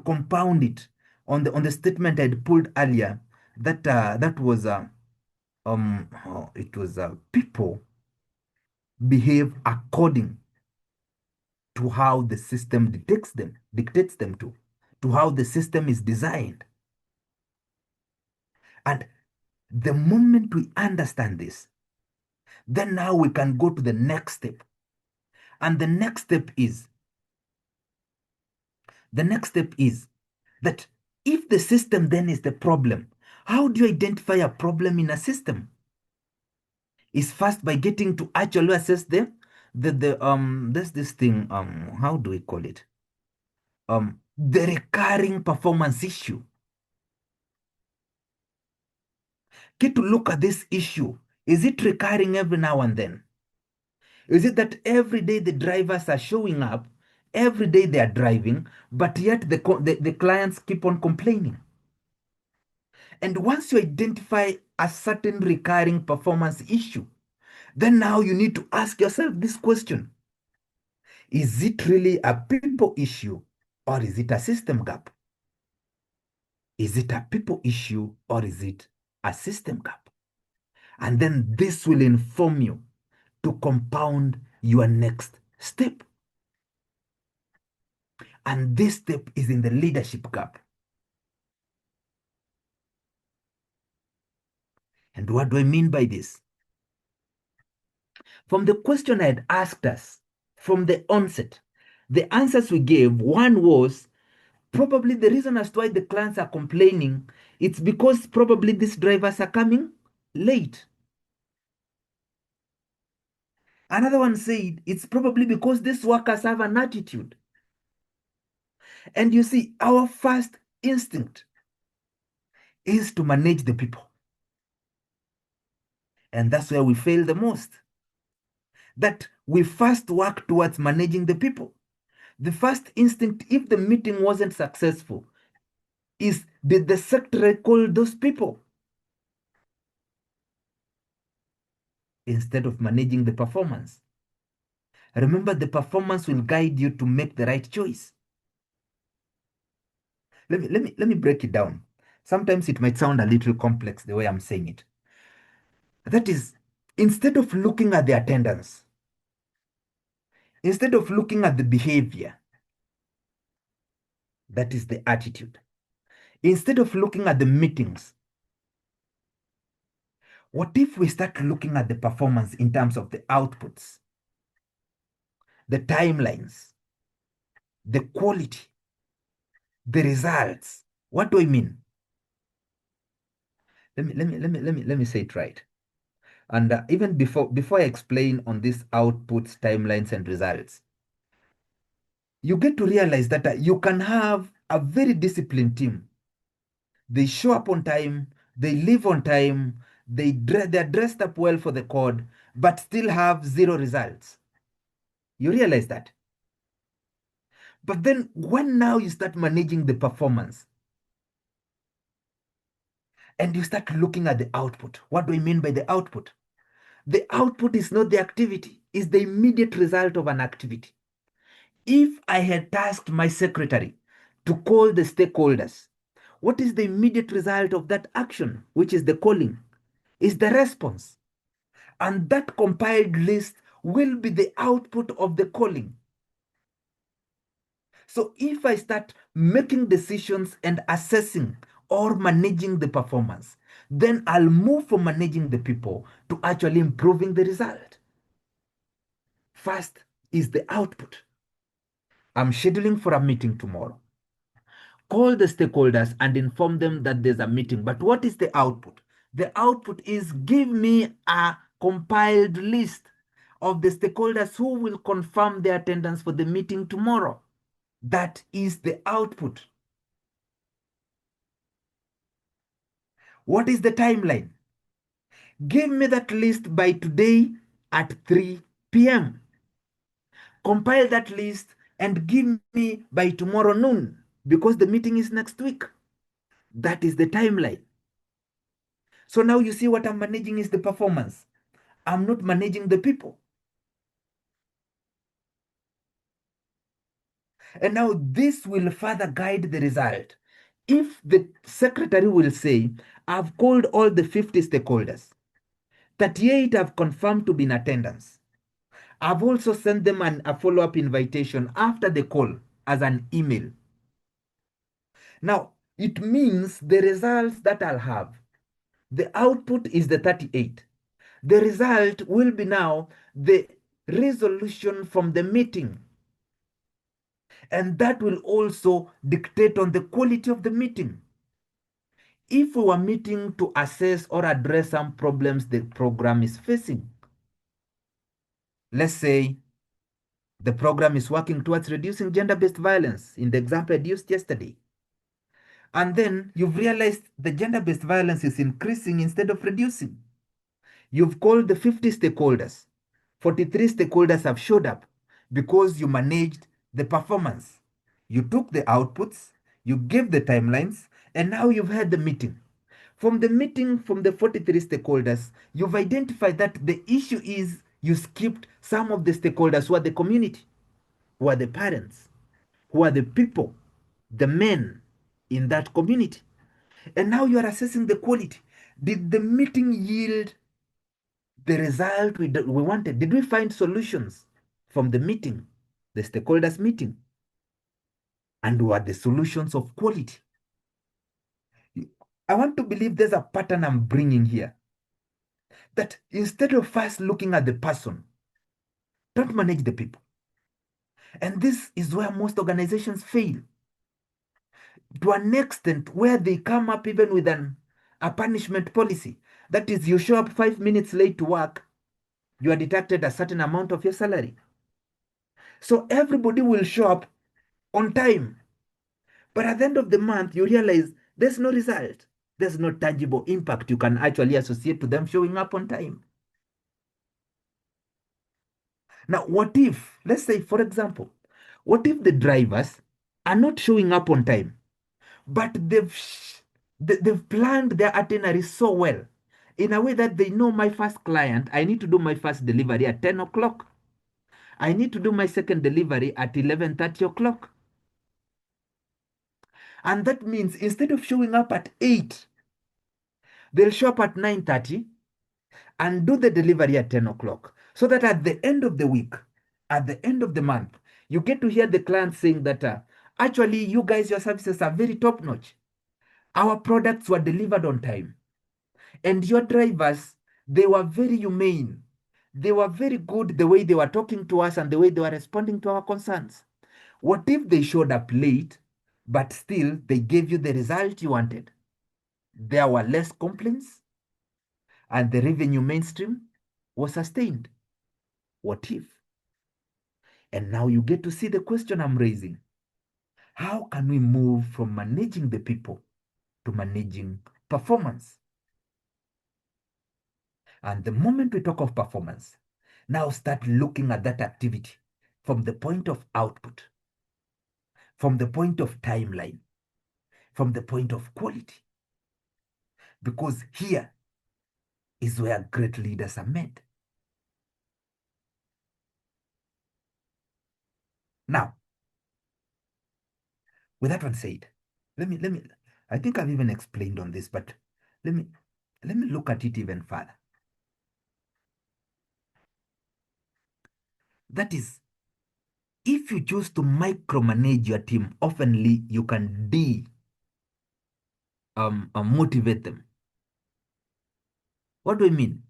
S1: compound it on the statement I'd pulled earlier, that that was it was people behave according to how the system dictates them to how the system is designed. And the moment we understand this, then now we can go to the next step. And the next step is that if the system then is the problem, how do you identify a problem in a system? Is first by getting to actually assess there's this thing, how do we call it? The recurring performance issue. Get to look at this issue. Is it recurring every now and then? Is it that every day the drivers are showing up, every day they are driving, but yet the clients keep on complaining? And once you identify a certain recurring performance issue, then now you need to ask yourself this question. Is it really a people issue, or is it a system gap? Is it a people issue, or is it a system gap? And then this will inform you to compound your next step. And this step is in the leadership gap. And what do I mean by this? From the question I had asked us from the onset, the answers we gave, one was probably the reason as to why the clients are complaining, it's because probably these drivers are coming late. Another one said it's probably because these workers have an attitude. And you see, our first instinct is to manage the people. And that's where we fail the most. That we first work towards managing the people. The first instinct, if the meeting wasn't successful, is did the secretary call those people? Instead of managing the performance. Remember, the performance will guide you to make the right choice. Let me break it down. Sometimes it might sound a little complex the way I'm saying it. That is, instead of looking at the attendance, instead of looking at the behavior, that is the attitude. Instead of looking at the meetings, what if we start looking at the performance in terms of the outputs, the timelines, the quality, the results? What do I mean? Let me say it right. And even before I explain on these outputs, timelines, and results, you get to realize that you can have a very disciplined team. They show up on time, they leave on time, they're dressed up well for the code, but still have zero results. You realize that? But then when now you start managing the performance and you start looking at the output, what do I mean by the output? The output is not the activity, it's the immediate result of an activity. If I had tasked my secretary to call the stakeholders, what is the immediate result of that action, which is the calling? Is the response. And that compiled list will be the output of the calling. So if I start making decisions and assessing or managing the performance, then I'll move from managing the people to actually improving the result. First is the output. I'm scheduling for a meeting tomorrow. Call the stakeholders and inform them that there's a meeting. But what is the output? The output is give me a compiled list of the stakeholders who will confirm their attendance for the meeting tomorrow. That is the output. What is the timeline? Give me that list by today at 3 p.m. Compile that list and give me by tomorrow noon, because the meeting is next week. That is the timeline. So now you see what I'm managing is the performance. I'm not managing the people. And now this will further guide the result. If the secretary will say, I've called all the 50 stakeholders, 38 have confirmed to be in attendance. I've also sent them a follow-up invitation after the call as an email. Now, it means the results that I'll have, the output is the 38. The result will be now the resolution from the meeting. And that will also dictate on the quality of the meeting. If we were meeting to assess or address some problems the program is facing, let's say the program is working towards reducing gender-based violence in the example I used yesterday, and then you've realized the gender-based violence is increasing instead of reducing. You've called the 50 stakeholders. 43 stakeholders have showed up because you managed the performance. You took the outputs, you gave the timelines, and now you've had the meeting. From the meeting, from the 43 stakeholders, you've identified that the issue is you skipped some of the stakeholders who are the community, who are the parents, who are the people, the men in that community. And now you are assessing the quality. Did the meeting yield the result we wanted? Did we find solutions from the meeting, the stakeholders meeting? And were the solutions of quality? I want to believe there's a pattern I'm bringing here. That instead of first looking at the person, don't manage the people. And this is where most organizations fail. To an extent where they come up even with a punishment policy. That is, you show up 5 minutes late to work, you are deducted a certain amount of your salary. So everybody will show up on time. But at the end of the month, you realize there's no result. There's no tangible impact you can actually associate to them showing up on time. Now, what if, let's say, for example, what if the drivers are not showing up on time, but they've planned their itinerary so well in a way that they know my first client, I need to do my first delivery at 10 o'clock. I need to do my second delivery at 11:30 o'clock. And that means instead of showing up at 8, they'll show up at 9:30 and do the delivery at 10 o'clock. So that at the end of the week, at the end of the month, you get to hear the client saying that actually, you guys, your services are very top notch. Our products were delivered on time. And your drivers, they were very humane. They were very good the way they were talking to us and the way they were responding to our concerns. What if they showed up late, but still they gave you the result you wanted? There were less complaints and the revenue mainstream was sustained. What if? And now you get to see the question I'm raising. How can we move from managing the people to managing performance? And the moment we talk of performance, now start looking at that activity from the point of output, from the point of timeline, from the point of quality. Because here is where great leaders are made. Now, with that one said, let me, I think I've even explained on this, but let me look at it even further. That is, if you choose to micromanage your team, oftenly you can motivate them. What do I mean?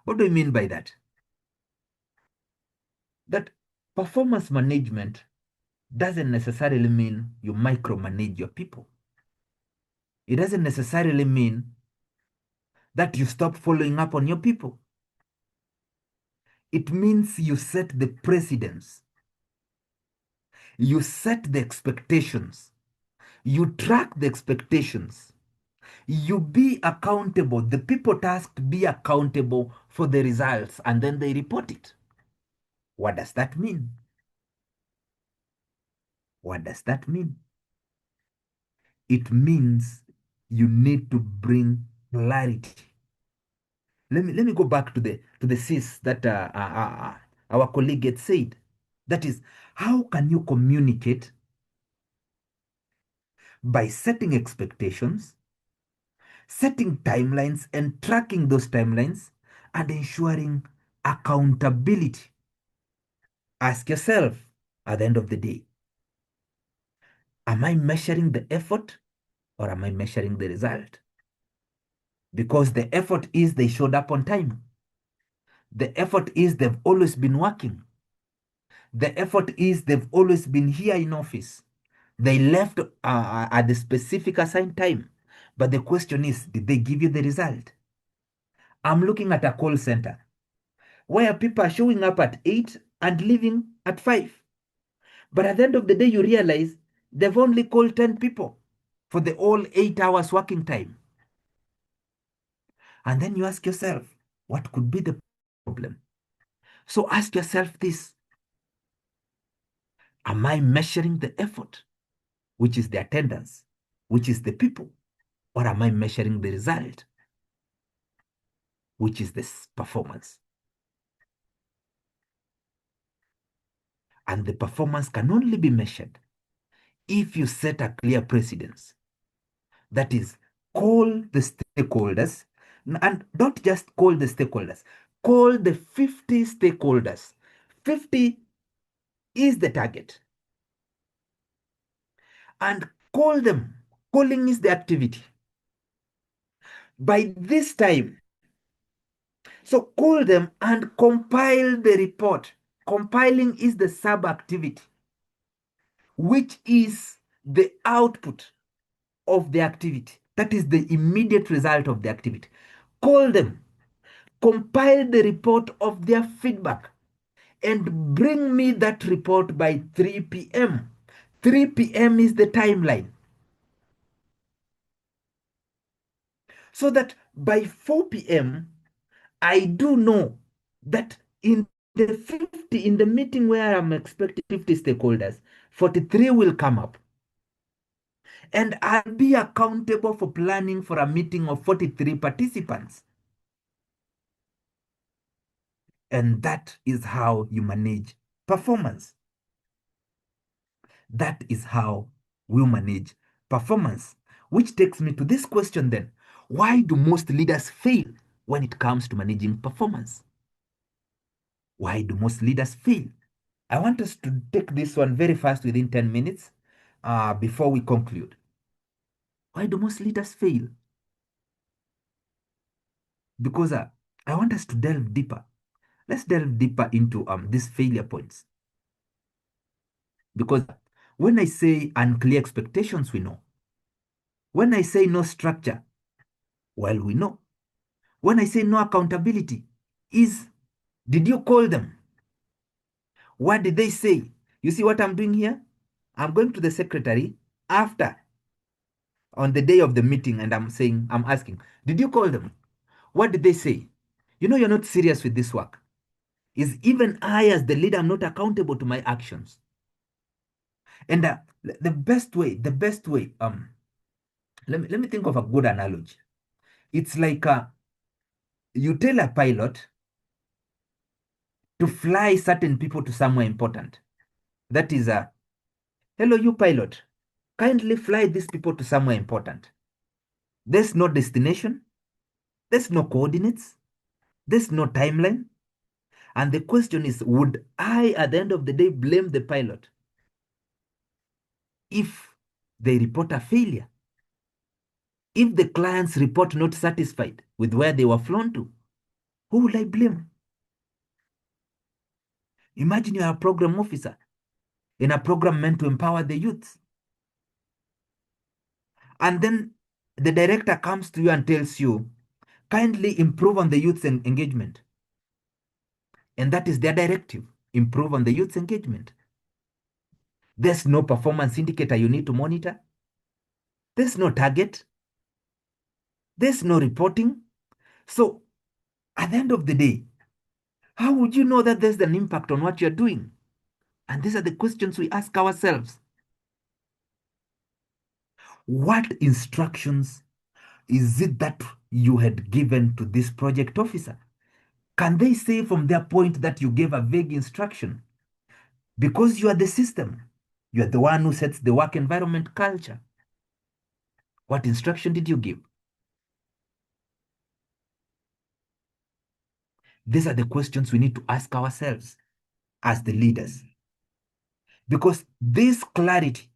S1: What do I mean by that? That performance management doesn't necessarily mean you micromanage your people. It doesn't necessarily mean that you stop following up on your people. It means you set the precedence. You set the expectations. You track the expectations. You be accountable. The people tasked be accountable for the results and then they report it. What does that mean? What does that mean? It means you need to bring clarity. let me go back to the sis that our colleague had said. That is, how can you communicate? By setting expectations, setting timelines and tracking those timelines, and ensuring accountability. Ask yourself at the end of the day, am I measuring the effort or am I measuring the result? Because the effort is they showed up on time. The effort is they've always been working. The effort is they've always been here in office. They left at the specific assigned time. But the question is, did they give you the result? I'm looking at a call center where people are showing up at 8 and leaving at 5. But at the end of the day, you realize they've only called 10 people for the whole 8 hours working time. And then you ask yourself, what could be the problem? So ask yourself this: am I measuring the effort, which is the attendance, which is the people, or am I measuring the result, which is this performance? And the performance can only be measured if you set a clear precedence. That is, call the stakeholders, and don't just call the stakeholders, call the 50 stakeholders. 50 is the target. And call them. Calling is the activity. By this time, so call them and compile the report. Compiling is the sub-activity, which is the output of the activity. That is the immediate result of the activity. Call them, compile the report of their feedback, and bring me that report by 3 p.m. 3 p.m. is the timeline. So that by 4 p.m., I do know that in the meeting where I'm expecting 50 stakeholders, 43 will come up. And I'll be accountable for planning for a meeting of 43 participants. And that is how you manage performance. That is how we manage performance. Which takes me to this question then: why do most leaders fail when it comes to managing performance? Why do most leaders fail? I want us to take this one very fast within 10 minutes before we conclude. Why do most leaders fail? Because I want us to delve deeper. Let's delve deeper into these failure points. Because when I say unclear expectations, we know. When I say no structure, well, we know. When I say no accountability, did you call them? What did they say? You see what I'm doing here? I'm going to the secretary after, on the day of the meeting, and I'm asking, did you call them? What did they say? You know you're not serious with this work. Is even I, as the leader, I'm not accountable to my actions. And the best way, let me think of a good analogy. It's like you tell a pilot to fly certain people to somewhere important. That is hello, you pilot, kindly fly these people to somewhere important. There's no destination, there's no coordinates, there's no timeline. And the question is, would I, at the end of the day, blame the pilot if they report a failure? If the clients report not satisfied with where they were flown to, who will I blame? Imagine you're a program officer in a program meant to empower the youth. And then the director comes to you and tells you, kindly improve on the youth's engagement. And that is their directive: improve on the youth's engagement. There's no performance indicator you need to monitor. There's no target. There's no reporting. So at the end of the day, how would you know that there's an impact on what you're doing? And these are the questions we ask ourselves. What instructions is it that you had given to this project officer? Can they say from their point that you gave a vague instruction? Because you are the system. You are the one who sets the work environment culture. What instruction did you give? These are the questions we need to ask ourselves as the leaders. Because this clarity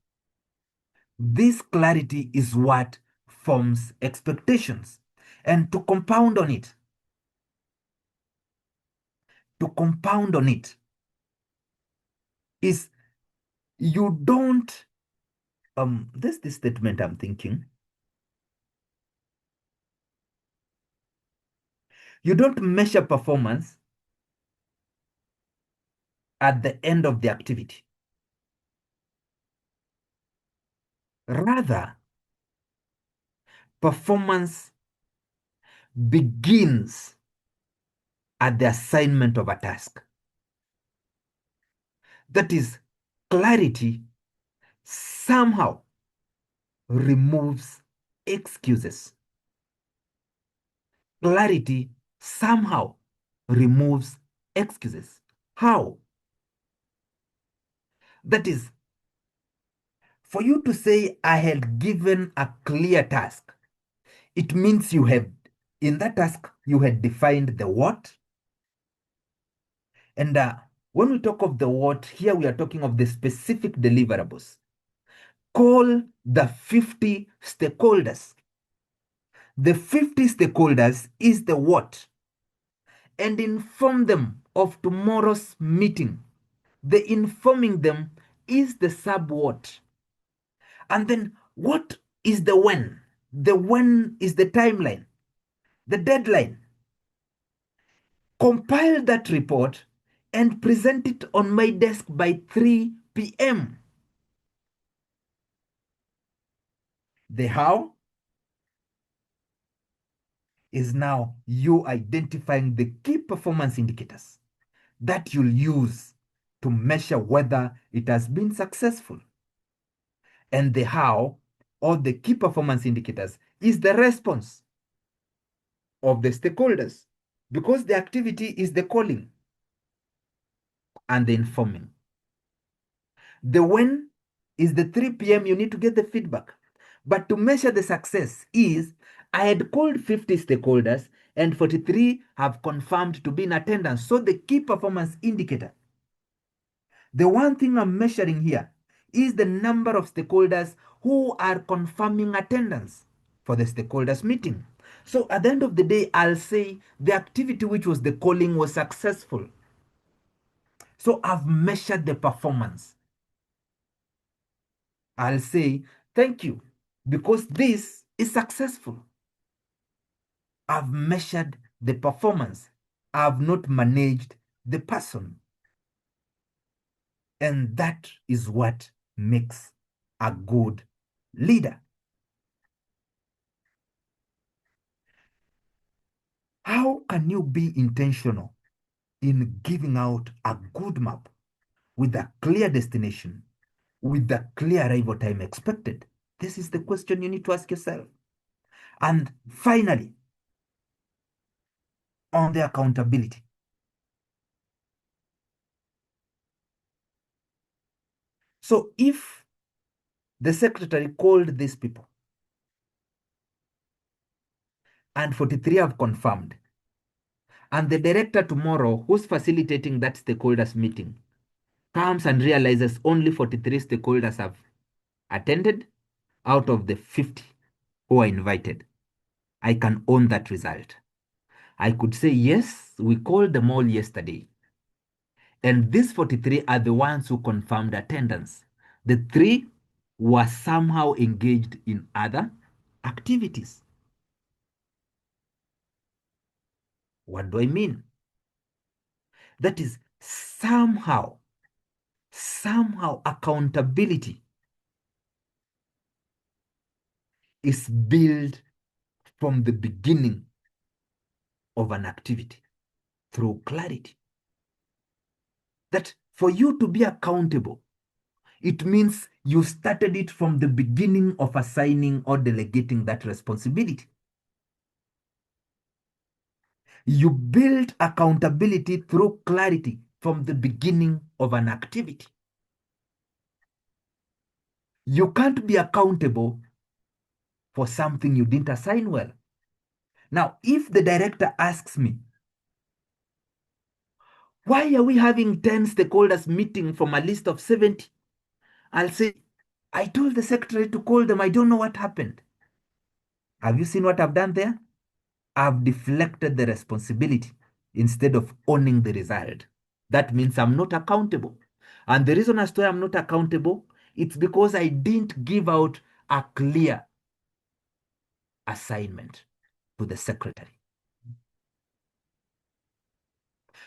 S1: is what forms expectations. And to compound on it, is you don't, there's this statement I'm thinking. You don't measure performance at the end of the activity. Rather, performance begins at the assignment of a task. That is, clarity somehow removes excuses. Clarity somehow removes excuses. How? That is, for you to say, I had given a clear task, it means you have, in that task, you had defined the what. And when we talk of the what, here we are talking of the specific deliverables. Call the 50 stakeholders. The 50 stakeholders is the what, and inform them of tomorrow's meeting. The informing them is the sub what. And then what is the when? The when is the timeline, the deadline. Compile that report and present it on my desk by 3 p.m. The how is now you identifying the key performance indicators that you'll use to measure whether it has been successful. And the how, or the key performance indicators, is the response of the stakeholders, because the activity is the calling and the informing. The when is the 3 p.m. you need to get the feedback. But to measure the success is, I had called 50 stakeholders and 43 have confirmed to be in attendance. So the key performance indicator, the one thing I'm measuring here, is the number of stakeholders who are confirming attendance for the stakeholders meeting. So at the end of the day, I'll say the activity, which was the calling, was successful. So I've measured the performance. I'll say, thank you, because this is successful. I've measured the performance. I've not managed the person. And that is what makes a good leader. How can you be intentional in giving out a good map with a clear destination, with a clear arrival time expected? This is the question you need to ask yourself. And finally, on the accountability. So if the secretary called these people and 43 have confirmed, and the director tomorrow, who's facilitating that stakeholders meeting, comes and realizes only 43 stakeholders have attended out of the 50 who are invited, I can own that result. I could say, yes, we called them all yesterday. And these 43 are the ones who confirmed attendance. The 3 were somehow engaged in other activities. What do I mean? That is, somehow accountability is built from the beginning of an activity through clarity. That for you to be accountable, it means you started it from the beginning of assigning or delegating that responsibility. You build accountability through clarity from the beginning of an activity. You can't be accountable for something you didn't assign well. Now, if the director asks me, why are we having 10 stakeholders meeting from a list of 70? I'll say, I told the secretary to call them. I don't know what happened. Have you seen what I've done there? I've deflected the responsibility instead of owning the result. That means I'm not accountable. And the reason as to why I'm not accountable, it's because I didn't give out a clear assignment to the secretary.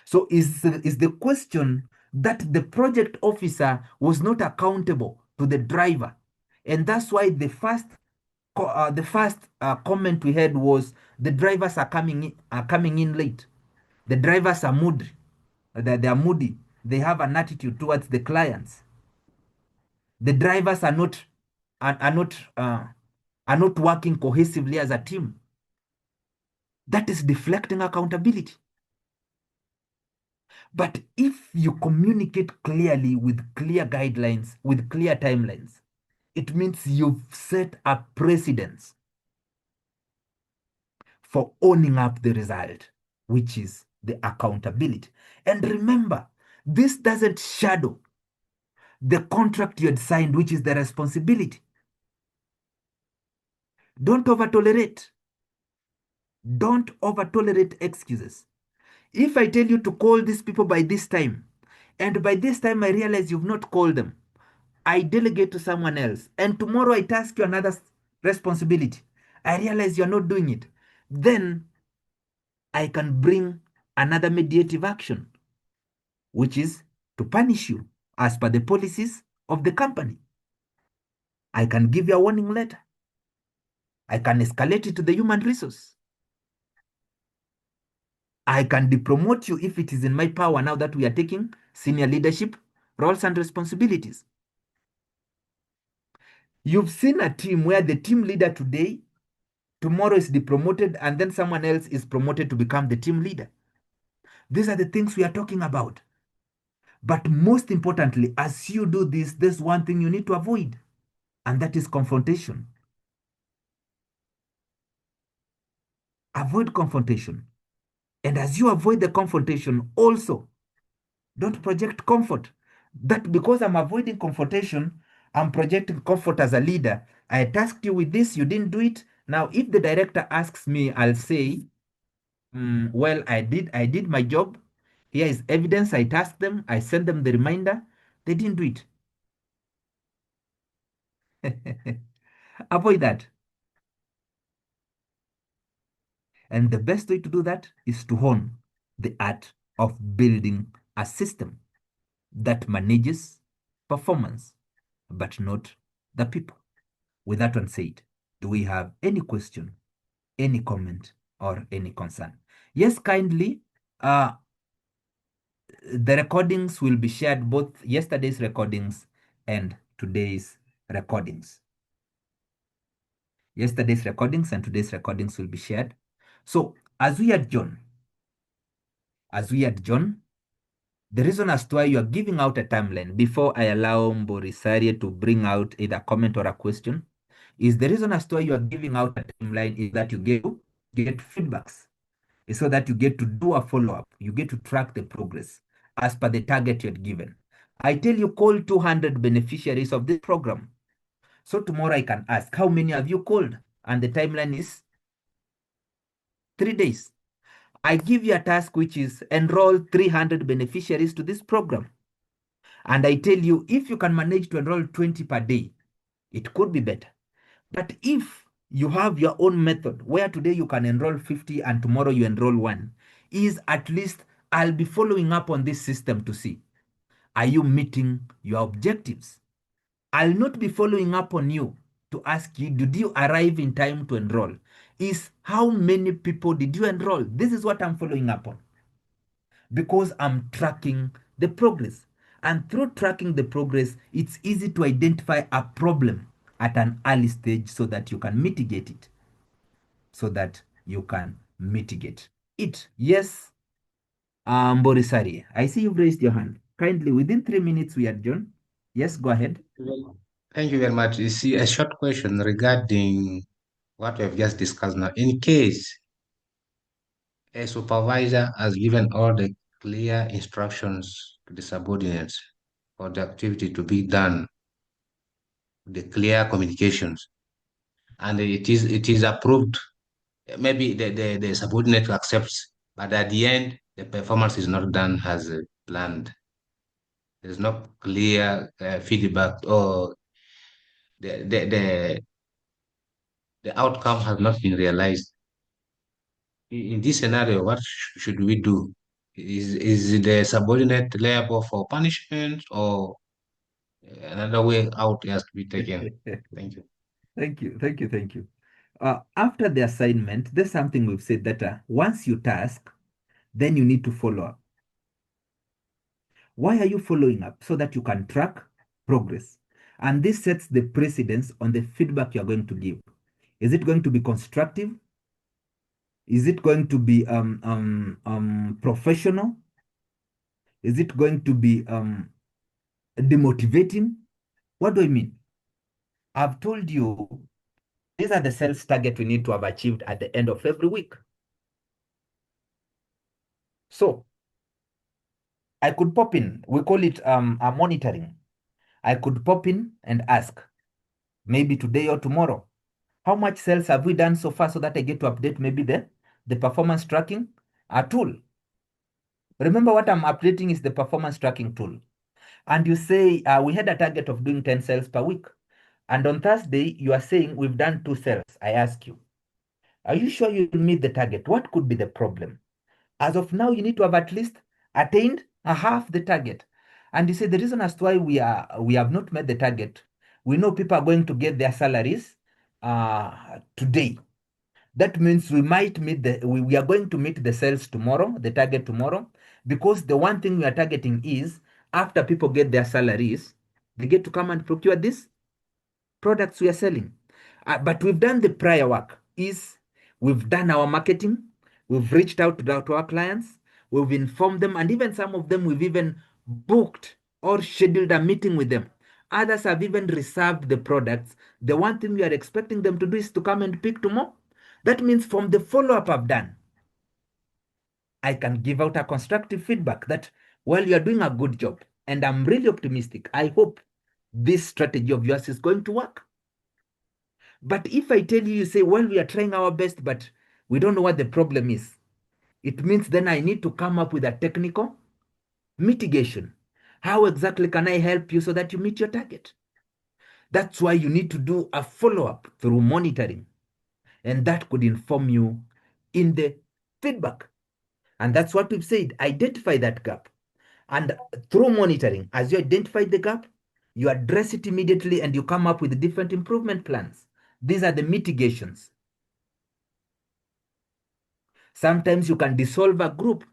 S1: So is the question that the project officer was not accountable to the driver. And that's why the first comment we had was the drivers are coming in late. The drivers are moody. They are moody. They have an attitude towards the clients. The drivers are not working cohesively as a team. That is deflecting accountability. But if you communicate clearly with clear guidelines, with clear timelines, it means you've set a precedence for owning up the result, which is the accountability. And remember, this doesn't shadow the contract you had signed, which is the responsibility. Don't over-tolerate. Don't over-tolerate excuses. If I tell you to call these people by this time, and by this time I realize you've not called them, I delegate to someone else, and tomorrow I task you another responsibility, I realize you're not doing it, then I can bring another mediative action, which is to punish you as per the policies of the company. I can give you a warning letter. I can escalate it to the human resource. I can depromote you if it is in my power now that we are taking senior leadership roles and responsibilities. You've seen a team where the team leader today, tomorrow is depromoted, and then someone else is promoted to become the team leader. These are the things we are talking about. But most importantly, as you do this, there's one thing you need to avoid, and that is confrontation. Avoid confrontation. And as you avoid the confrontation, also, don't project comfort. That because I'm avoiding confrontation, I'm projecting comfort as a leader. I tasked you with this, you didn't do it. Now, if the director asks me, I'll say, well, I did my job. Here is evidence. I tasked them. I sent them the reminder. They didn't do it. Avoid that. And the best way to do that is to hone the art of building a system that manages performance, but not the people. With that one said, do we have any question, any comment, or any concern? Yes, kindly. The recordings will be shared, both yesterday's recordings and today's recordings. Yesterday's recordings and today's recordings will be shared. So as we adjourn, the reason as to why you are giving out a timeline before I allow Mborisarie to bring out either a comment or a question is the reason as to why you are giving out a timeline is that you get feedbacks. It's so that you get to do a follow-up. You get to track the progress as per the target you had given. I tell you, call 200 beneficiaries of this program. So tomorrow I can ask, how many have you called? And the timeline is 3 days. I give you a task which is enroll 300 beneficiaries to this program. And I tell you, if you can manage to enroll 20 per day, it could be better. But if you have your own method where today you can enroll 50 and tomorrow you enroll 1, is at least I'll be following up on this system to see, are you meeting your objectives? I'll not be following up on you to ask you, did you arrive in time to enroll? Is how many people did you enroll? This is what I'm following up on, because I'm tracking the progress. And through tracking the progress, it's easy to identify a problem at an early stage so that you can mitigate it. it. Yes, Borisari, I see you've raised your hand. Kindly, within 3 minutes, we adjourn. Yes, go ahead.
S10: Well, thank you very much. You see, a short question regarding what we have just discussed now. In case a supervisor has given all the clear instructions to the subordinates for the activity to be done, the clear communications, and it is approved, maybe the subordinate accepts, but at the end, the performance is not done as planned. There's no clear feedback, or the the outcome has not been realized. In this scenario, what should we do? Is the subordinate liable for punishment, or another way out has to be taken? Thank you.
S1: Thank you. After the assignment, there's something we've said that once you task, then you need to follow up. Why are you following up? So that you can track progress. And this sets the precedence on the feedback you're going to give. Is it going to be constructive? Is it going to be professional? Is it going to be demotivating? What do I mean? I've told you these are the sales target we need to have achieved at the end of every week. So I could pop in, we call it a monitoring. I could pop in and ask, maybe today or tomorrow, how much sales have we done so far, so that I get to update maybe the performance tracking tool. Remember, what I'm updating is the performance tracking tool. And you say, we had a target of doing 10 sales per week. And on Thursday, you are saying we've done 2 sales. I ask you, are you sure you'll meet the target? What could be the problem? As of now, you need to have at least attained a half the target. And you say the reason as to why we have not met the target, we know people are going to get their salaries today. That means we might meet we are going to meet the sales tomorrow, the target tomorrow, because the one thing we are targeting is after people get their salaries, they get to come and procure these products we are selling. But we've done the prior work. We've done our marketing, we've reached out to our clients, we've informed them, and even some of them we've even booked or scheduled a meeting with them. Others have even reserved the products. The one thing we are expecting them to do is to come and pick tomorrow. That means from the follow-up I've done, I can give out a constructive feedback that, well, you're doing a good job, and I'm really optimistic. I hope this strategy of yours is going to work. But if I tell you, you say, well, we are trying our best, but we don't know what the problem is, it means then I need to come up with a technical mitigation. How exactly can I help you so that you meet your target? That's why you need to do a follow-up through monitoring. And that could inform you in the feedback. And that's what we've said, identify that gap. And through monitoring, as you identify the gap, you address it immediately and you come up with different improvement plans. These are the mitigations. Sometimes you can dissolve a group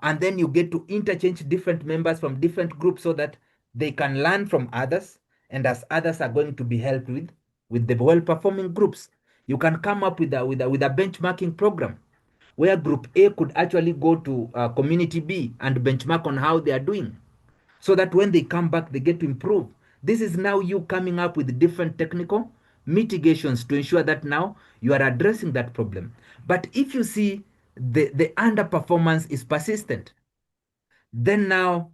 S1: and then you get to interchange different members from different groups so that they can learn from others, and as others are going to be helped with the well-performing groups, you can come up with a benchmarking program where group A could actually go to community B and benchmark on how they are doing, so that when they come back, they get to improve. This is now you coming up with different technical mitigations to ensure that now you are addressing that problem. But if you see the underperformance is persistent, then now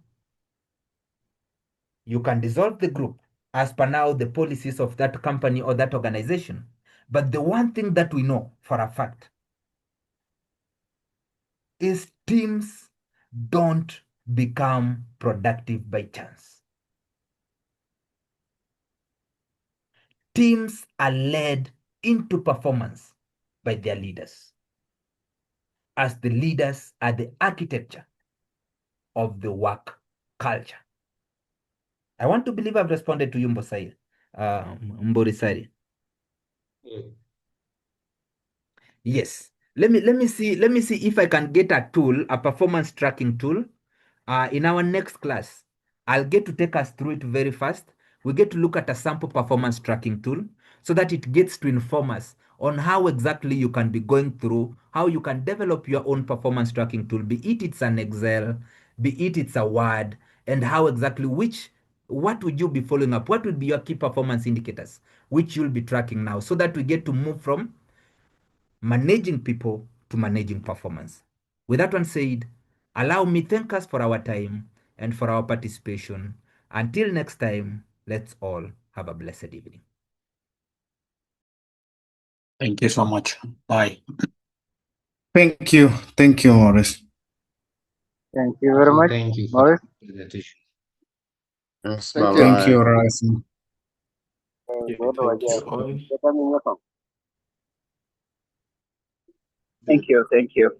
S1: you can dissolve the group as per now the policies of that company or that organization. But the one thing that we know for a fact is teams don't become productive by chance. Teams are led into performance by their leaders, as the leaders are the architecture of the work culture. I want to believe I've responded to you, Mborisari. Yes. Let me see if I can get a tool, a performance tracking tool. In our next class, I'll get to take us through it very fast. We get to look at a sample performance tracking tool so that it gets to inform us on how exactly you can be going through, how you can develop your own performance tracking tool, be it's an Excel, be it's a Word, and how exactly what would you be following up? What would be your key performance indicators, which you'll be tracking now, so that we get to move from managing people to managing performance. With that one said, allow me thank us for our time and for our participation. Until next time, let's all have a blessed evening.
S2: Thank you so much. Bye.
S8: Thank you. Thank you, Maurice.
S5: Thank you very much,
S10: Thank you for
S5: Maurice.
S10: the presentation.
S3: Yes,
S6: Thank you.
S8: Thank you,
S3: bye-bye.
S8: Rasim.
S3: Thank you all.
S4: Thank you. Thank you.